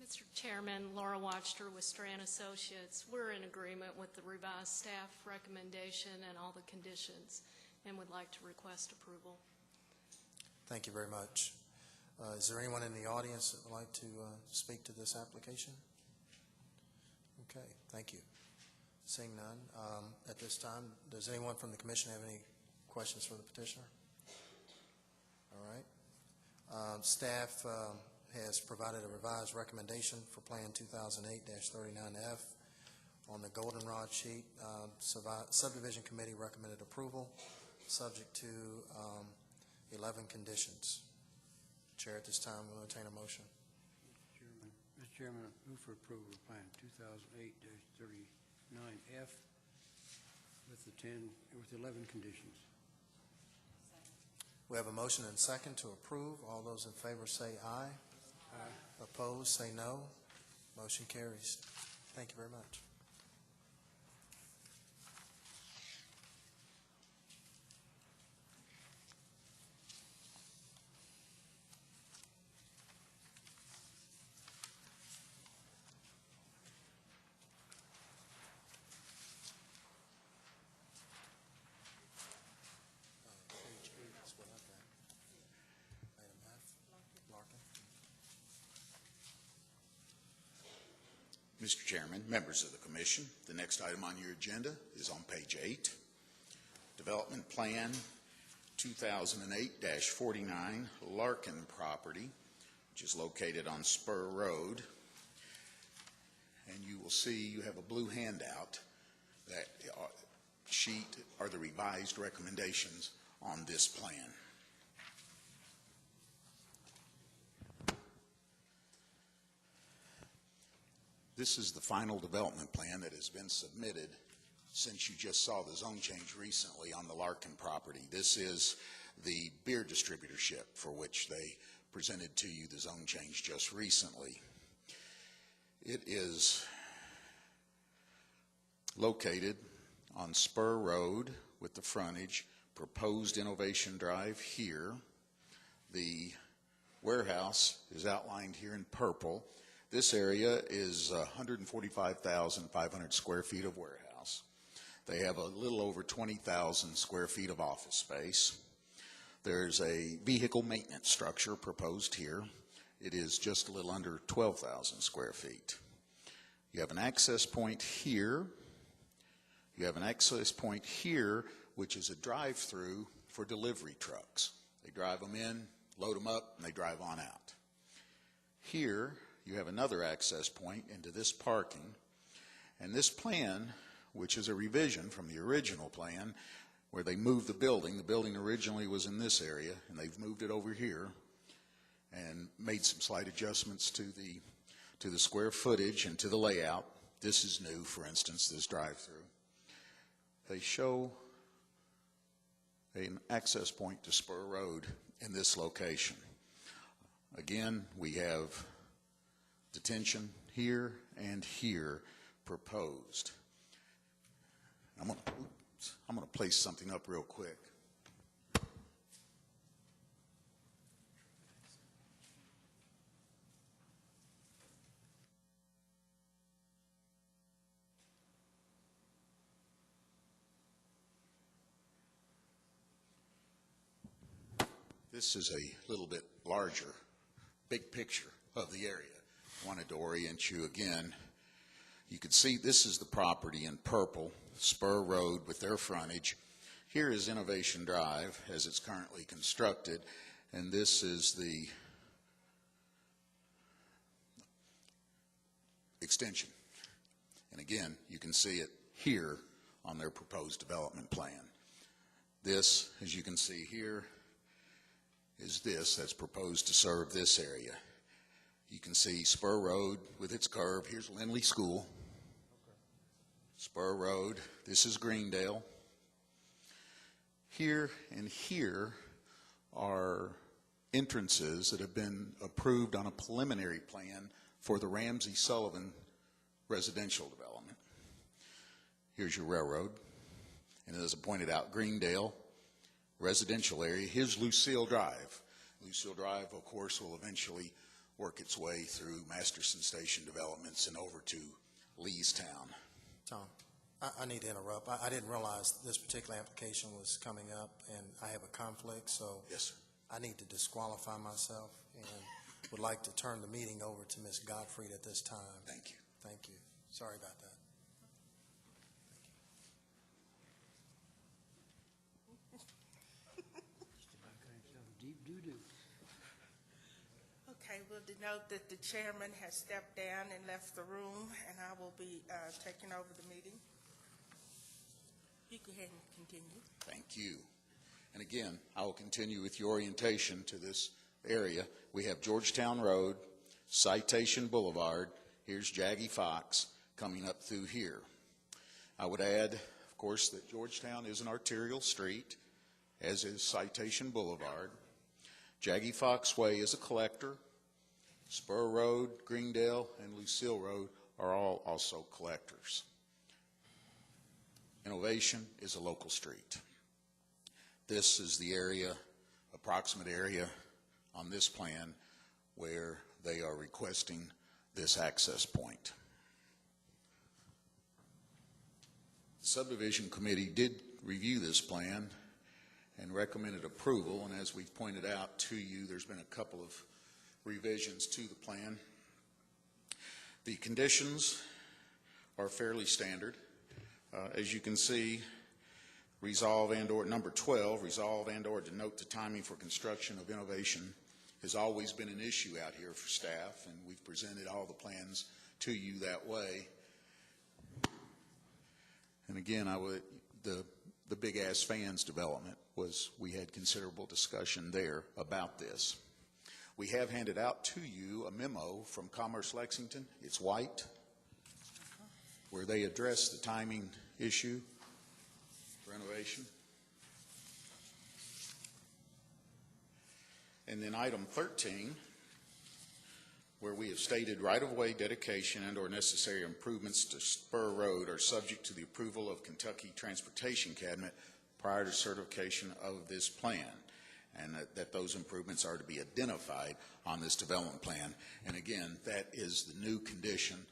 Mr. Chairman, Laura Watchter with Strand Associates. We're in agreement with the revised staff recommendation and all the conditions, and would like to request approval. Thank you very much. Is there anyone in the audience that would like to speak to this application? Okay, thank you. Seeing none, at this time, does anyone from the commission have any questions for the petitioner? All right. Staff has provided a revised recommendation for Plan 2008-39F on the goldenrod sheet. Subdivision Committee recommended approval, subject to 11 conditions. Chair, at this time, will entertain a motion. Mr. Chairman, I move for approval of Plan 2008-39F with 11 conditions. We have a motion and second to approve. All those in favor say aye. Aye. Opposed, say no. Motion carries. Thank you very much. Page 8 is what I've got. Item F, Larkin. Mr. Chairman, members of the commission, the next item on your agenda is on page 8. Development Plan 2008-49 Larkin property, which is located on Spur Road. And you will see you have a blue handout. That sheet are the revised recommendations on this plan. This is the final development plan that has been submitted since you just saw the zone change recently on the Larkin property. This is the beer distributorship for which they presented to you the zone change just recently. It is located on Spur Road with the frontage, proposed Innovation Drive here. The warehouse is outlined here in purple. This area is 145,500 square feet of warehouse. They have a little over 20,000 square feet of office space. There's a vehicle maintenance structure proposed here. it is just a little under 12,000 square feet. You have an access point here. You have an access point here, which is a drive-through for delivery trucks. They drive them in, load them up, and they drive on out. Here, you have another access point into this parking. And this plan, which is a revision from the original plan, where they moved the building originally was in this area, and they've moved it over here and made some slight adjustments to the square footage and to the layout. This is new, for instance, this drive-through. They show an access point to Spur Road in this location. Again, we have detention here and here proposed. I'm going to place something up real quick. This is a little bit larger, big picture of the area. I wanted to orient you again. You can see this is the property in purple, Spur Road with their frontage. Here is Innovation Drive as it's currently constructed, and this is the extension. And again, you can see it here on their proposed development plan. This, as you can see here, is this that's proposed to serve this area. You can see Spur Road with its curve. Here's Lindley School. Spur Road. This is Greendale. Here and here are entrances that have been approved on a preliminary plan for the Ramsey Sullivan residential development. Here's your railroad. And as I pointed out, Greendale residential area. Here's Lucille Drive. Lucille Drive, of course, will eventually work its way through Masterson Station developments and over to Leestown. Tom, I need to interrupt. I didn't realize this particular application was coming up, and I have a conflict, so Yes, sir. I need to disqualify myself and would like to turn the meeting over to Ms. Gottfried at this time. Thank you. Thank you. Sorry about that. Okay, we'll denote that the chairman has stepped down and left the room, and I will be taking over the meeting. You go ahead and continue. Thank you. And again, I will continue with your orientation to this area. We have Georgetown Road, Citation Boulevard. Here's Jaggy Fox coming up through here. I would add, of course, that Georgetown is an arterial street, as is Citation Boulevard. Jaggy Fox Way is a collector. Spur Road, Greendale, and Lucille Road are all also collectors. Innovation is a local street. This is the area, approximate area on this plan where they are requesting this access point. The Subdivision Committee did review this plan and recommended approval, and as we've pointed out to you, there's been a couple of revisions to the plan. The conditions are fairly standard. As you can see, resolve and/or number 12, resolve and/or denote the timing for construction of Innovation has always been an issue out here for staff, and we've presented all the plans to you that way. And again, the Big Ass Fans development we had considerable discussion there about this. We have handed out to you a memo from Commerce Lexington. It's white, where they address the timing issue for Innovation. And then item 13, where we have stated right-of-way dedication and/or necessary improvements to Spur Road are subject to the approval of Kentucky Transportation Cabinet prior to certification of this plan, and that those improvements are to be identified on this development plan. And again, that is the new condition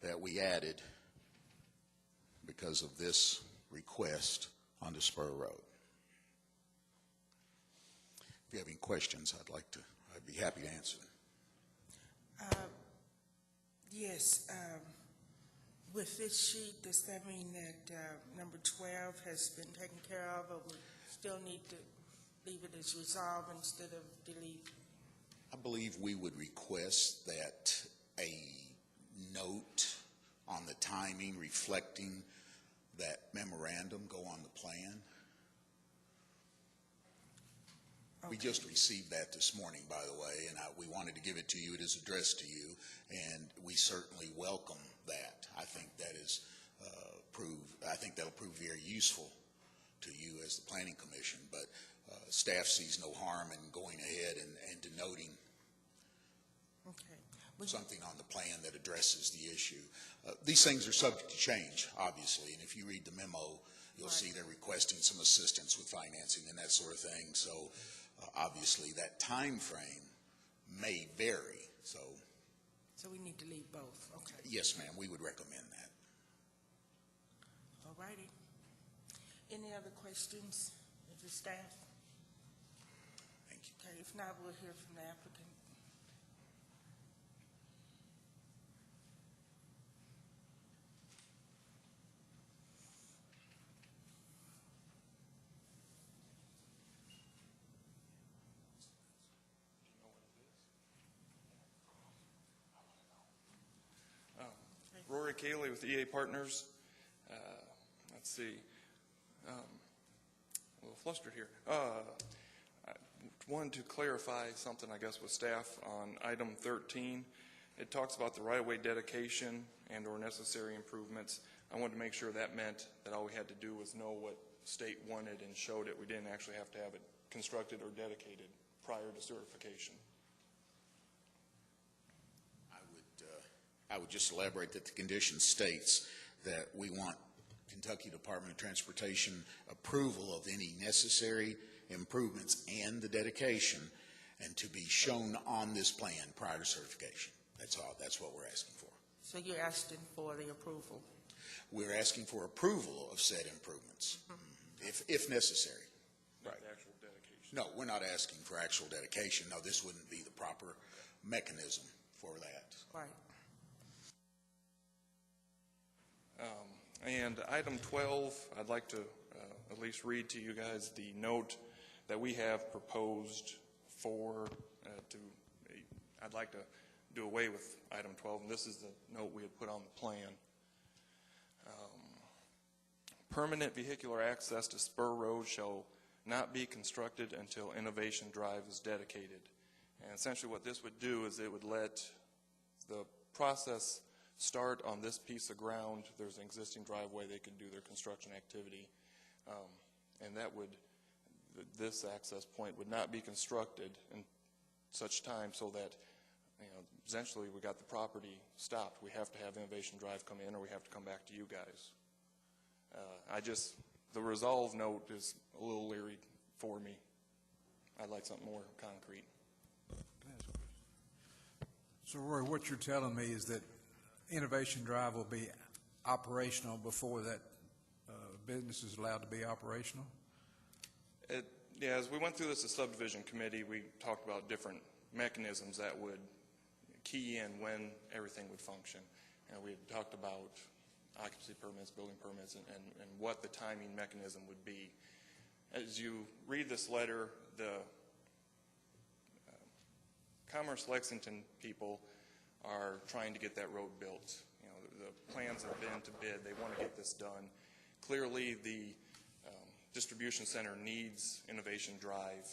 that we added because of this request onto Spur Road. If you have any questions, I'd be happy to answer them. Yes, with this sheet, does that mean that number 12 has been taken care of, or we still need to leave it as resolved instead of delete? I believe we would request that a note on the timing reflecting that memorandum go on the plan. We Okay. just received that this morning, by the way, and we wanted to give it to you. It is addressed to you, and we certainly welcome that. I think that is I think that'll prove very useful to you as the Planning Commission, but staff sees no harm in going ahead and denoting Okay. something on the plan that addresses the issue. These things are subject to change, obviously, and if you read the memo, you'll see they're requesting some assistance with financing and that sort of thing. So obviously, that time frame may vary. So we need to leave both, okay. yes, ma'am, we would recommend that. All righty. Any other questions of the staff? Thank you. Okay, if not, we'll hear from the applicant. Rory Cayley with EA Partners. Let's see. A little flustered here. I wanted to clarify something, I guess, with staff on item 13. It talks about the right-of-way dedication and or necessary improvements. I wanted to make sure that meant that all we had to do was know what the state wanted and showed it. We didn't actually have to have it constructed or dedicated prior to certification. I would just elaborate that the condition states that we want Kentucky Department of Transportation approval of any necessary improvements and the dedication, and to be shown on this plan prior to certification. That's all. That's what we're asking for. So you're asking for the approval? We're asking for approval of said improvements, if necessary. Not the actual dedication. No, we're not asking for actual dedication. No, this wouldn't be the proper mechanism for that. Right. And item 12, I'd like to at least read to you guys the note that we have proposed for I'd like to do away with item 12, and this is the note we had put on the plan. Permanent vehicular access to Spur Road shall not be constructed until Innovation Drive is dedicated. And essentially what this would do is it would let the process start on this piece of ground. There's an existing driveway. They could do their construction activity. And this access point would not be constructed in such time so that, essentially we got the property stopped. We have to have Innovation Drive come in, or we have to come back to you guys. The resolve note is a little leery for me. I'd like something more concrete. So, Roy, what you're telling me is that Innovation Drive will be operational before that business is allowed to be operational? Yeah, as we went through this as subdivision committee, we talked about different mechanisms that would key in when everything would function. And we had talked about occupancy permits, building permits, and what the timing mechanism would be. As you read this letter, the Commerce Lexington people are trying to get that road built. The plans have been to bid. They want to get this done. Clearly, the distribution center needs Innovation Drive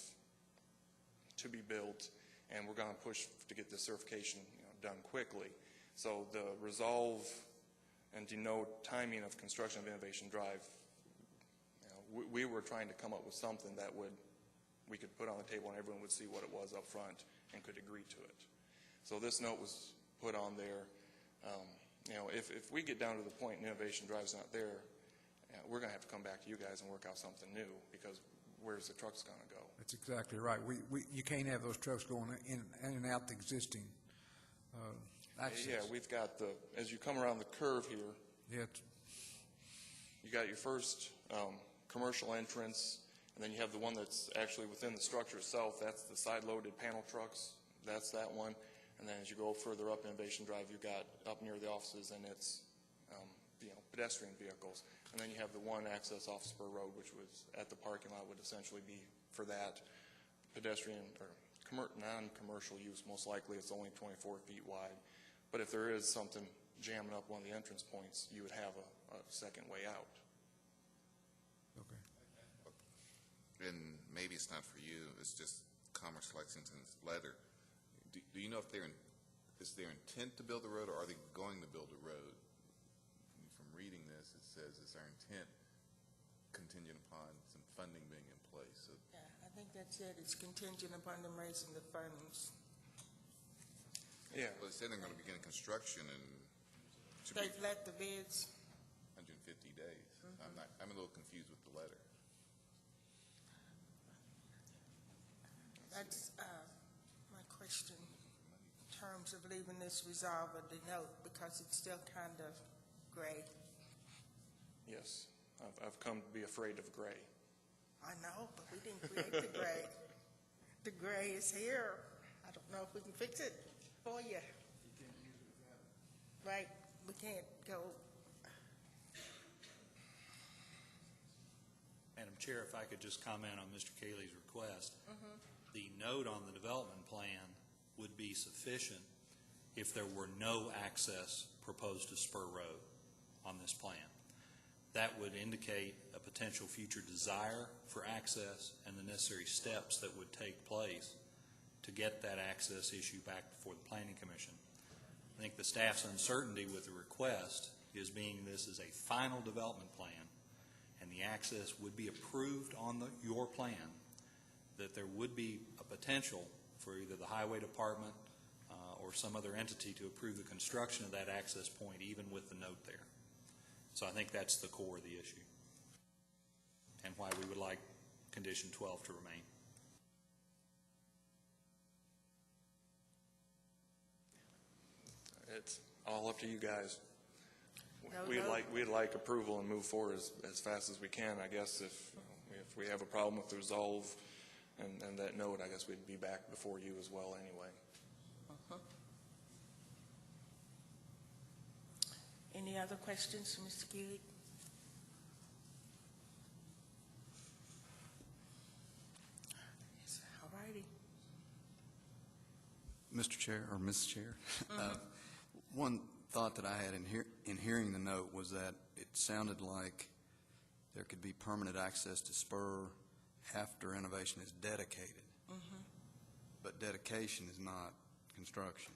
to be built, and we're going to push to get this certification done quickly. So the resolve and denote timing of construction of Innovation Drive, we were trying to come up with something that we could put on the table and everyone would see what it was up front and could agree to it. So this note was put on there. If we get down to the point and Innovation Drive's not there, we're going to have to come back to you guys and work out something new, because where's the trucks going to go? That's exactly right. You can't have those trucks going in and out the existing access. Yeah, we've got as you come around the curve here, Yeah, you got your first commercial entrance, and then you have the one that's actually within the structure itself. That's the side-loaded panel trucks. That's that one. And then as you go further up Innovation Drive, you've got up near the offices, and it's, pedestrian vehicles. And then you have the one access off Spur Road, which was at the parking lot, would essentially be for that pedestrian or non-commercial use. Most likely it's only 24 feet wide. But if there is something jamming up one of the entrance points, you would have a second way out. Okay. And maybe it's not for you, it's just Commerce Lexington's letter. Do you know if is their intent to build a road, or are they going to build a road? From reading this, it says it's our intent contingent upon some funding being in place. So, Yeah, I think that's it. It's contingent upon them raising the funds. Yeah. well, they said they're going to begin construction in They've let the bids. 150 days. I'm a little confused with the letter. That's my question in terms of leaving this resolve or denote, because it's still kind of gray. Yes. I've come to be afraid of gray. I know, but we didn't create the gray. The gray is here. I don't know if we can fix it for you. Right, we can't go. Madam Chair, if I could just comment on Mr. Cayley's request. The note on the development plan would be sufficient if there were no access proposed to Spur Road on this plan. That would indicate a potential future desire for access and the necessary steps that would take place to get that access issue back before the Planning Commission. I think the staff's uncertainty with the request is being this is a final development plan and the access would be approved on your plan, that there would be a potential for either the Highway Department or some other entity to approve the construction of that access point, even with the note there. So I think that's the core of the issue and why we would like condition 12 to remain. It's all up to you guys. No, We'd like approval and move forward as fast as we can. I guess if we have a problem with the resolve and that note, I guess we'd be back before you as well anyway. Any other questions for Mr. Keeley? All righty. Mr. Chair, or Mrs. Chair, one thought that I had in hearing the note was that it sounded like there could be permanent access to Spur after innovation is dedicated. But dedication is not construction.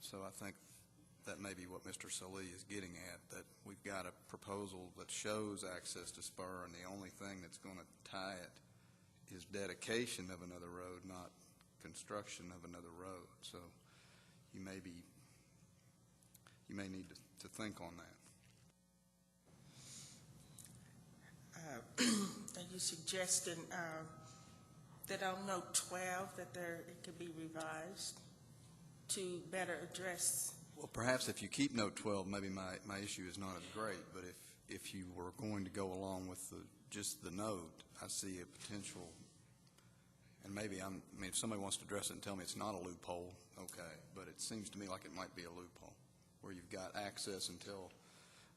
So I think that may be what Mr. Salih is getting at, that we've got a proposal that shows access to Spur, and the only thing that's going to tie it is dedication of another road, not construction of another road. So you may need to think on that. Are you suggesting that on note 12 that it could be revised to better address? Well, perhaps if you keep note 12, maybe my issue is not as great, but if you were going to go along with just the note, I see a potential, and maybe if somebody wants to address it and tell me it's not a loophole, okay, but it seems to me like it might be a loophole, where you've got access until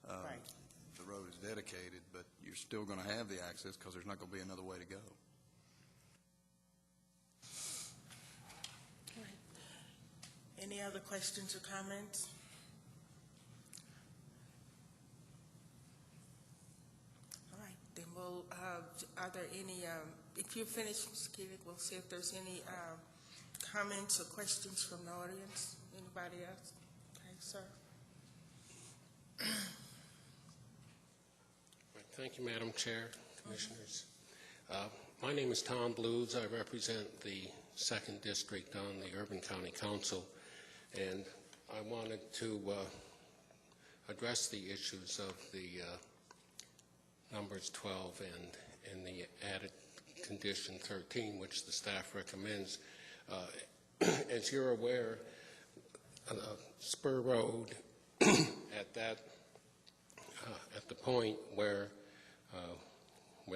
Right. the road is dedicated, but you're still going to have the access because there's not going to be another way to go. Any other questions or comments? All right, then we'll, are there any, if you're finished, Mr. Keelig, we'll see if there's any comments or questions from the audience. Anybody else? Okay, sir. Thank you, Madam Chair, Commissioners. My name is Tom Blues. I represent the 2nd District on the Urban County Council, and I wanted to address the issues of the numbers 12 and the added condition 13, which the staff recommends. As you're aware, Spur Road at the point where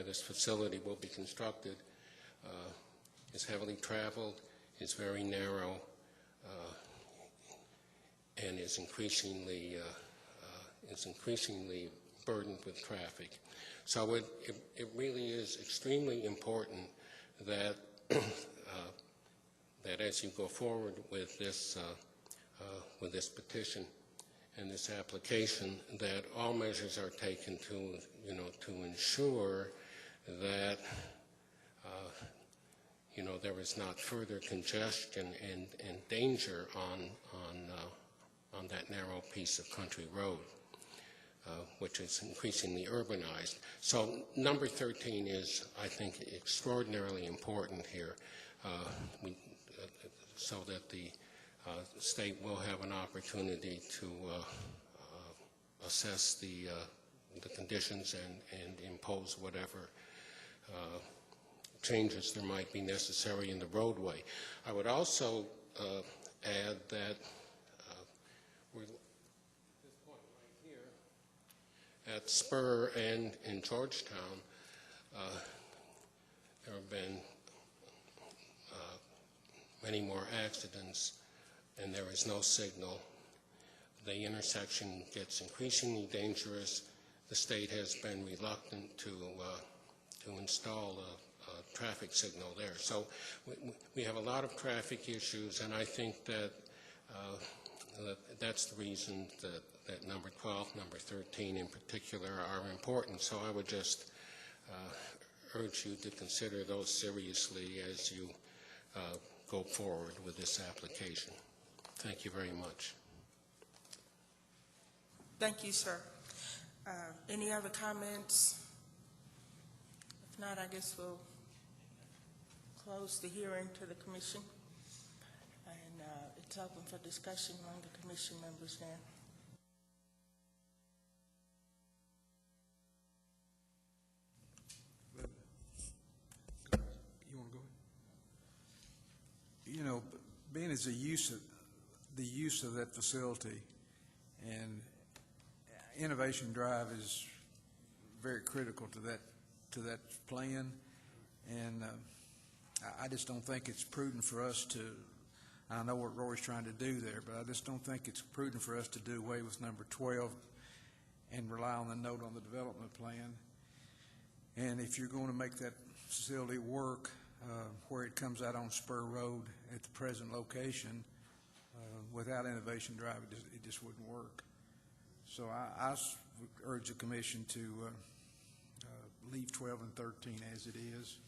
this facility will be constructed is heavily traveled, is very narrow, and is increasingly burdened with traffic. So it really is extremely important that that as you go forward with this petition and this application, that all measures are taken to ensure that there is not further congestion and danger on that narrow piece of country road, which is increasingly urbanized. So number 13 is, I think, extraordinarily important here, so that the state will have an opportunity to assess the conditions and impose whatever changes there might be necessary in the roadway. I would also add that we're at this point right here at Spur and in Georgetown, there have been many more accidents, and there is no signal. The intersection gets increasingly dangerous. The state has been reluctant to install a traffic signal there. So we have a lot of traffic issues, and I think that that's the reason that number 12, number 13 in particular are important. So I would just urge you to consider those seriously as you go forward with this application. Thank you very much. Thank you, sir. Any other comments? If not, I guess we'll close the hearing to the commission. And it's open for discussion among the commission members now. You want to go ahead? Being as the use of that facility, and Innovation Drive is very critical to that plan, and I just don't think it's prudent for us to. I know what Roy's trying to do there, but I just don't think it's prudent for us to do away with number 12 and rely on the note on the development plan. And if you're going to make that facility work where it comes out on Spur Road at the present location, without Innovation Drive, it just wouldn't work. So I would urge the commission to leave 12 and 13 as it is.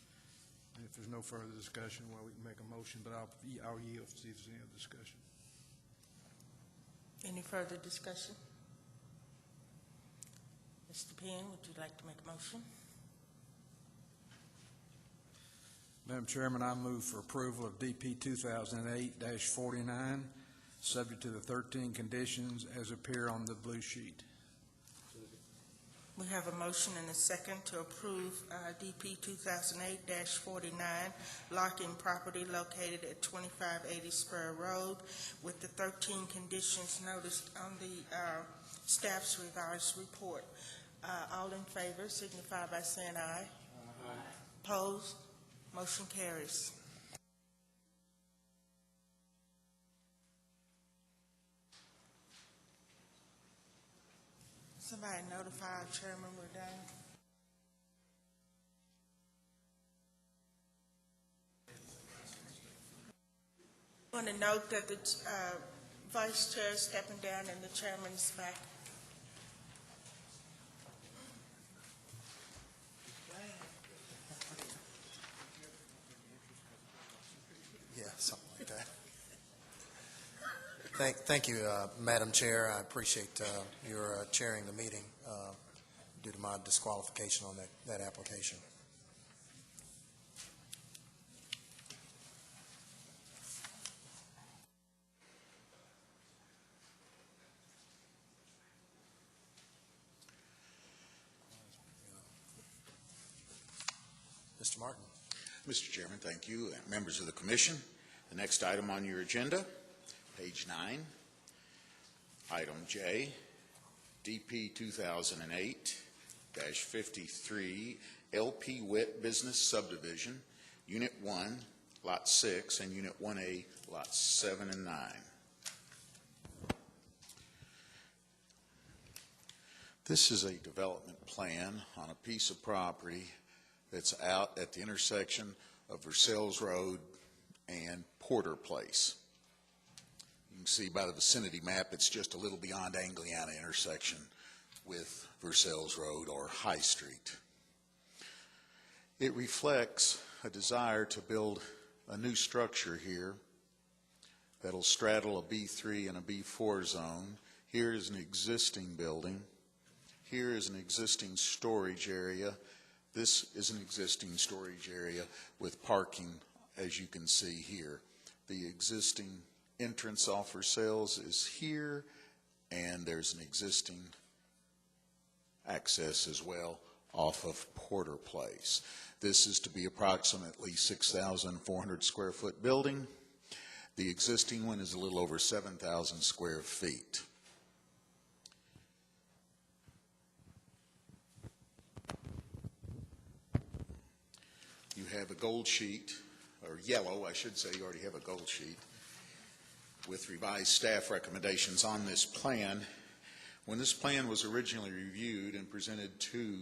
And if there's no further discussion, well, we can make a motion, but I'll yield to see if there's any other discussion. Any further discussion? Mr. Penn, would you like to make a motion? Madam Chairman, I move for approval of DP 2008-49, subject to the 13 conditions as appear on the blue sheet. We have a motion and a second to approve DP 2008-49, lock-in property located at 2580 Spur Road with the 13 conditions noticed on the staff's revised report. All in favor signify by saying aye. Aye. Opposed? Motion carries. Somebody notify our chairman we're done. I want to note that the vice chair is stepping down and the chairman is back. Yeah, something like that. Thank you, Madam Chair. I appreciate your chairing the meeting due to my disqualification on that application. Mr. Martin. Mr. Chairman, thank you. Members of the Commission, the next item on your agenda, page 9, item J, DP 2008-53 LP Witt Business Subdivision, Unit 1, Lot 6, and Unit 1A, Lots 7 and 9. This is a development plan on a piece of property that's out at the intersection of Versailles Road and Porter Place. You can see by the vicinity map, it's just a little beyond Angliana intersection with Versailles Road or High Street. It reflects a desire to build a new structure here that'll straddle a B3 and a B4 zone. Here is an existing building. Here is an existing storage area. This is an existing storage area with parking, as you can see here. The existing entrance off Versailles is here, and there's an existing access as well off of Porter Place. This is to be approximately 6,400 square foot building. The existing one is a little over 7,000 square feet. You have a gold sheet, or yellow, I should say, you already have a gold sheet, with revised staff recommendations on this plan. When this plan was originally reviewed and presented to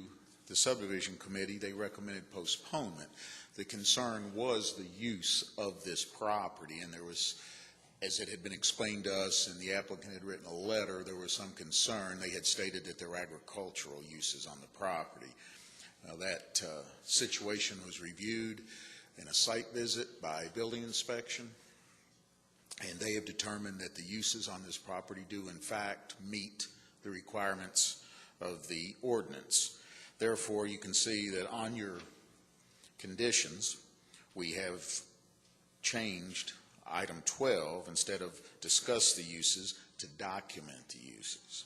the subdivision committee, they recommended postponement. The concern was the use of this property, and there was, as it had been explained to us and the applicant had written a letter, there was some concern. They had stated that there were agricultural uses on the property. That situation was reviewed in a site visit by building inspection, and they have determined that the uses on this property do in fact meet the requirements of the ordinance. Therefore, you can see that on your conditions, we have changed item 12, instead of discuss the uses, to document the uses.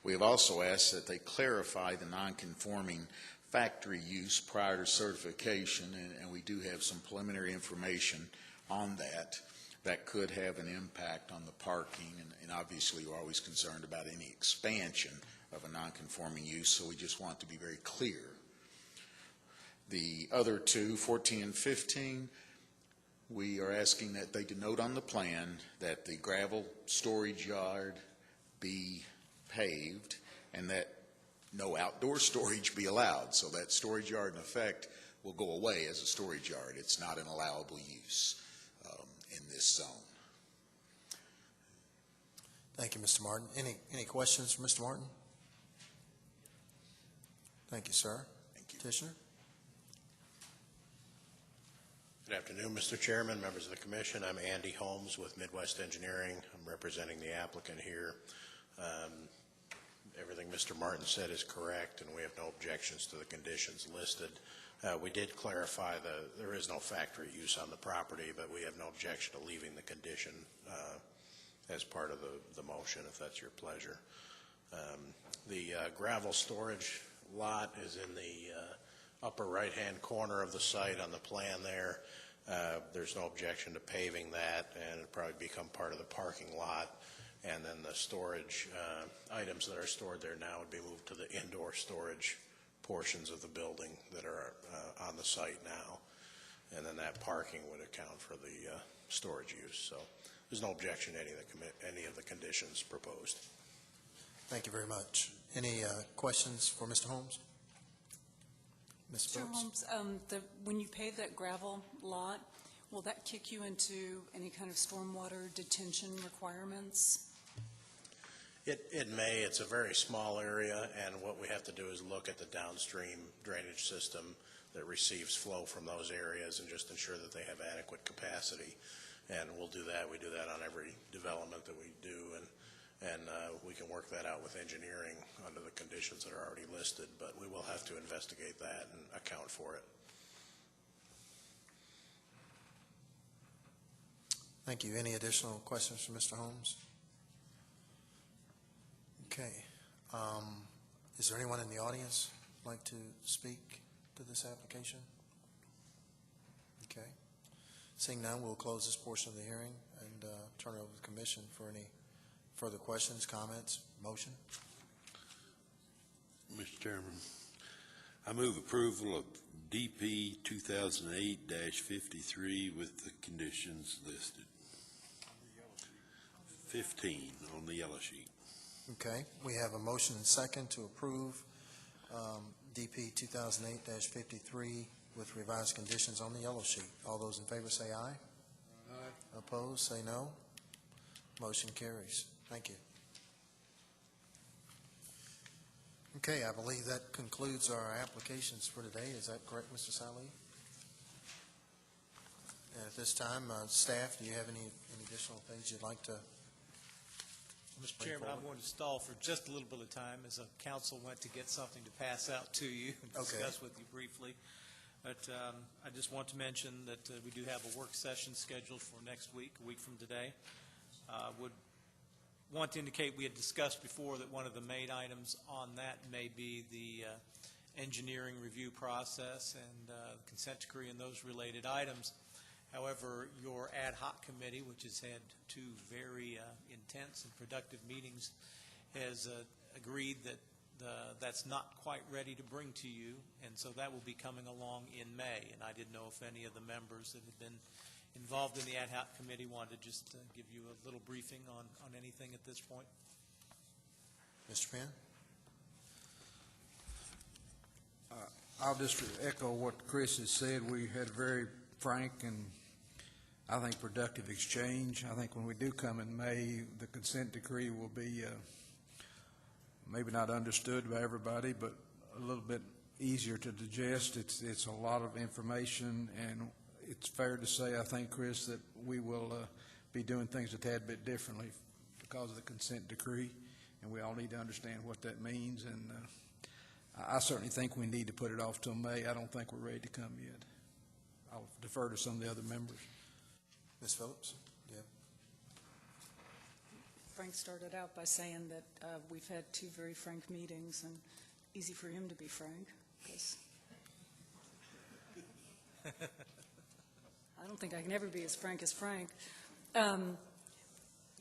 We have also asked that they clarify the non-conforming factory use prior to certification, and we do have some preliminary information on that that could have an impact on the parking, and obviously we're always concerned about any expansion of a non-conforming use, so we just want to be very clear. The other two, 14 and 15, we are asking that they denote on the plan that the gravel storage yard be paved and that no outdoor storage be allowed. So that storage yard, in effect, will go away as a storage yard. It's not an allowable use in this zone. Thank you, Mr. Martin. Any questions for Mr. Martin? Thank you, sir. Thank you. Petitioner? Good afternoon, Mr. Chairman, members of the commission. I'm Andy Holmes with Midwest Engineering. I'm representing the applicant here. Everything Mr. Martin said is correct, and we have no objections to the conditions listed. We did clarify that there is no factory use on the property, but we have no objection to leaving the condition as part of the motion, if that's your pleasure. The gravel storage lot is in the upper right-hand corner of the site on the plan there. There's no objection to paving that, and it'll probably become part of the parking lot. And then the storage items that are stored there now would be moved to the indoor storage portions of the building that are on the site now. And then that parking would account for the storage use. So there's no objection to any of the conditions proposed. Thank you very much. Any questions for Mr. Holmes? Ms. Mr. Phillips? Holmes, when you pave that gravel lot, will that kick you into any kind of stormwater detention requirements? It may. It's a very small area, and what we have to do is look at the downstream drainage system that receives flow from those areas and just ensure that they have adequate capacity. And we'll do that. We do that on every development that we do, and we can work that out with engineering under the conditions that are already listed, but we will have to investigate that and account for it. Thank you. Any additional questions for Mr. Holmes? Okay. Is there anyone in the audience who'd like to speak to this application? Okay. Seeing none, we'll close this portion of the hearing and turn it over to the commission for any further questions, comments, motion. Mr. Chairman, I move approval of DP 2008-53 with the conditions listed. 15 on the yellow sheet. Okay, we have a motion and second to approve DP 2008-53 with revised conditions on the yellow sheet. All those in favor say aye. Aye. Opposed, say no. Motion carries. Thank you. Okay, I believe that concludes our applications for today. Is that correct, Mr. Saleh? And at this time, staff, do you have any additional things you'd like to? Mr. Chairman, I'm going to stall for just a little bit of time as a council went to get something to pass out to you and discuss with you briefly. But I just want to mention that we do have a work session scheduled for next week, a week from today. Would want to indicate we had discussed before that one of the main items on that may be the engineering review process and consent decree and those related items. However, your ad hoc committee, which has had two very intense and productive meetings, has agreed that that's not quite ready to bring to you, and so that will be coming along in May. And I didn't know if any of the members that had been involved in the ad hoc committee wanted to just give you a little briefing on anything at this point. Mr. Penn? I'll just echo what Chris has said. We had a very frank and I think productive exchange. I think when we do come in May, the consent decree will be maybe not understood by everybody, but a little bit easier to digest. It's a lot of information, and it's fair to say, I think, Chris, that we will be doing things a tad bit differently because of the consent decree, and we all need to understand what that means. And I certainly think we need to put it off till May. I don't think we're ready to come yet. I'll defer to some of the other members. Ms. Phillips? Yeah. Frank started out by saying that we've had two very frank meetings, and easy for him to be frank, because I don't think I can ever be as frank as Frank.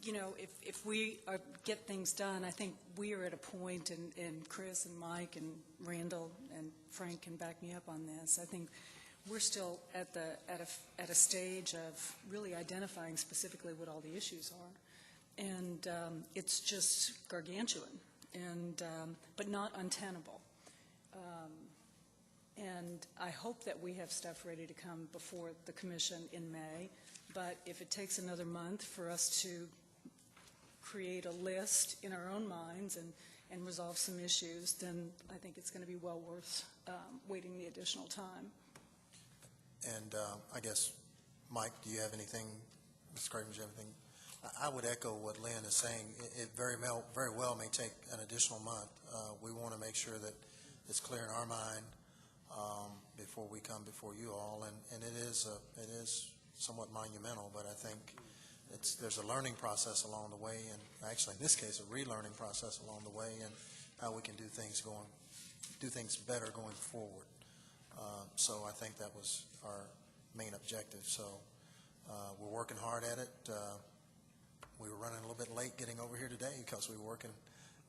You know, if we get things done, I think we are at a point, and Chris and Mike and Randall and Frank can back me up on this. I think we're still at a stage of really identifying specifically what all the issues are, and it's just gargantuan, and but not untenable. And I hope that we have stuff ready to come before the commission in May. But if it takes another month for us to create a list in our own minds and resolve some issues, then I think it's going to be well worth waiting the additional time. And I guess, Mike, do you have anything, Mr. Craven, do you have anything? I would echo what Lynn is saying. It very well may take an additional month. We want to make sure that it's clear in our mind before we come before you all. And it is somewhat monumental, but I think there's a learning process along the way, and actually in this case a relearning process along the way, and how we can do things better going forward. So I think that was our main objective. So we're working hard at it. We were running a little bit late getting over here today because we were working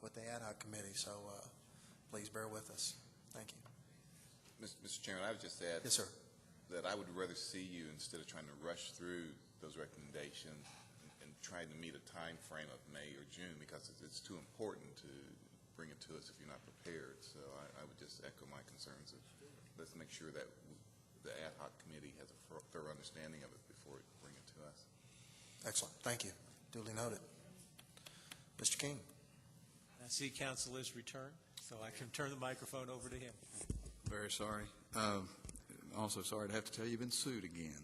with the ad hoc committee. So please bear with us. Thank you. Mr. Chairman, I would just add Yes, sir. that I would rather see you, instead of trying to rush through those recommendations and trying to meet a time frame of May or June, because it's too important to bring it to us if you're not prepared. So I would just echo my concerns of let's make sure that the ad hoc committee has a thorough understanding of it before we bring it to us. Excellent. Thank you. Duly noted. Mr. King. I see counsel is returned, so I can turn the microphone over to him. Very sorry. Also sorry to have to tell you you've been sued again.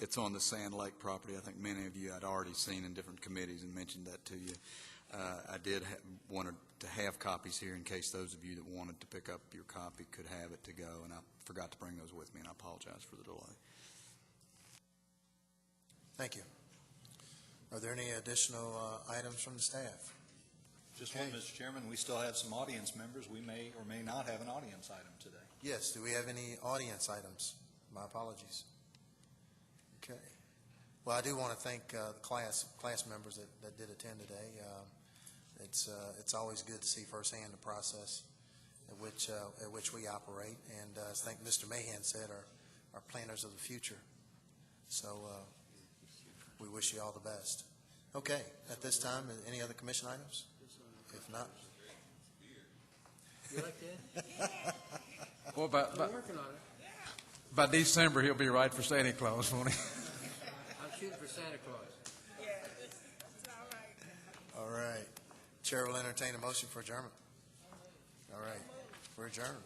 It's on the Sand Lake property. I think many of you had already seen in different committees and mentioned that to you. I did wanted to have copies here in case those of you that wanted to pick up your copy could have it to go, and I forgot to bring those with me, and I apologize for the delay. Thank you. Are there any additional items from the staff? Just one, Mr. Chairman. We still have some audience members. We may or may not have an audience item today. Yes. Do we have any audience items? My apologies. Okay. Well, I do want to thank the class members that did attend today. It's always good to see firsthand the process at which we operate, and as I think Mr. Mahan said, our planners of the future. So we wish you all the best. Okay. At this time, any other commission items? If not, You like that? Well, I'm working on it. by December, he'll be right for Santa Claus, won't he? I'm shooting for Santa Claus. all right. Chair will entertain a motion for adjournment. All right, we're adjourned.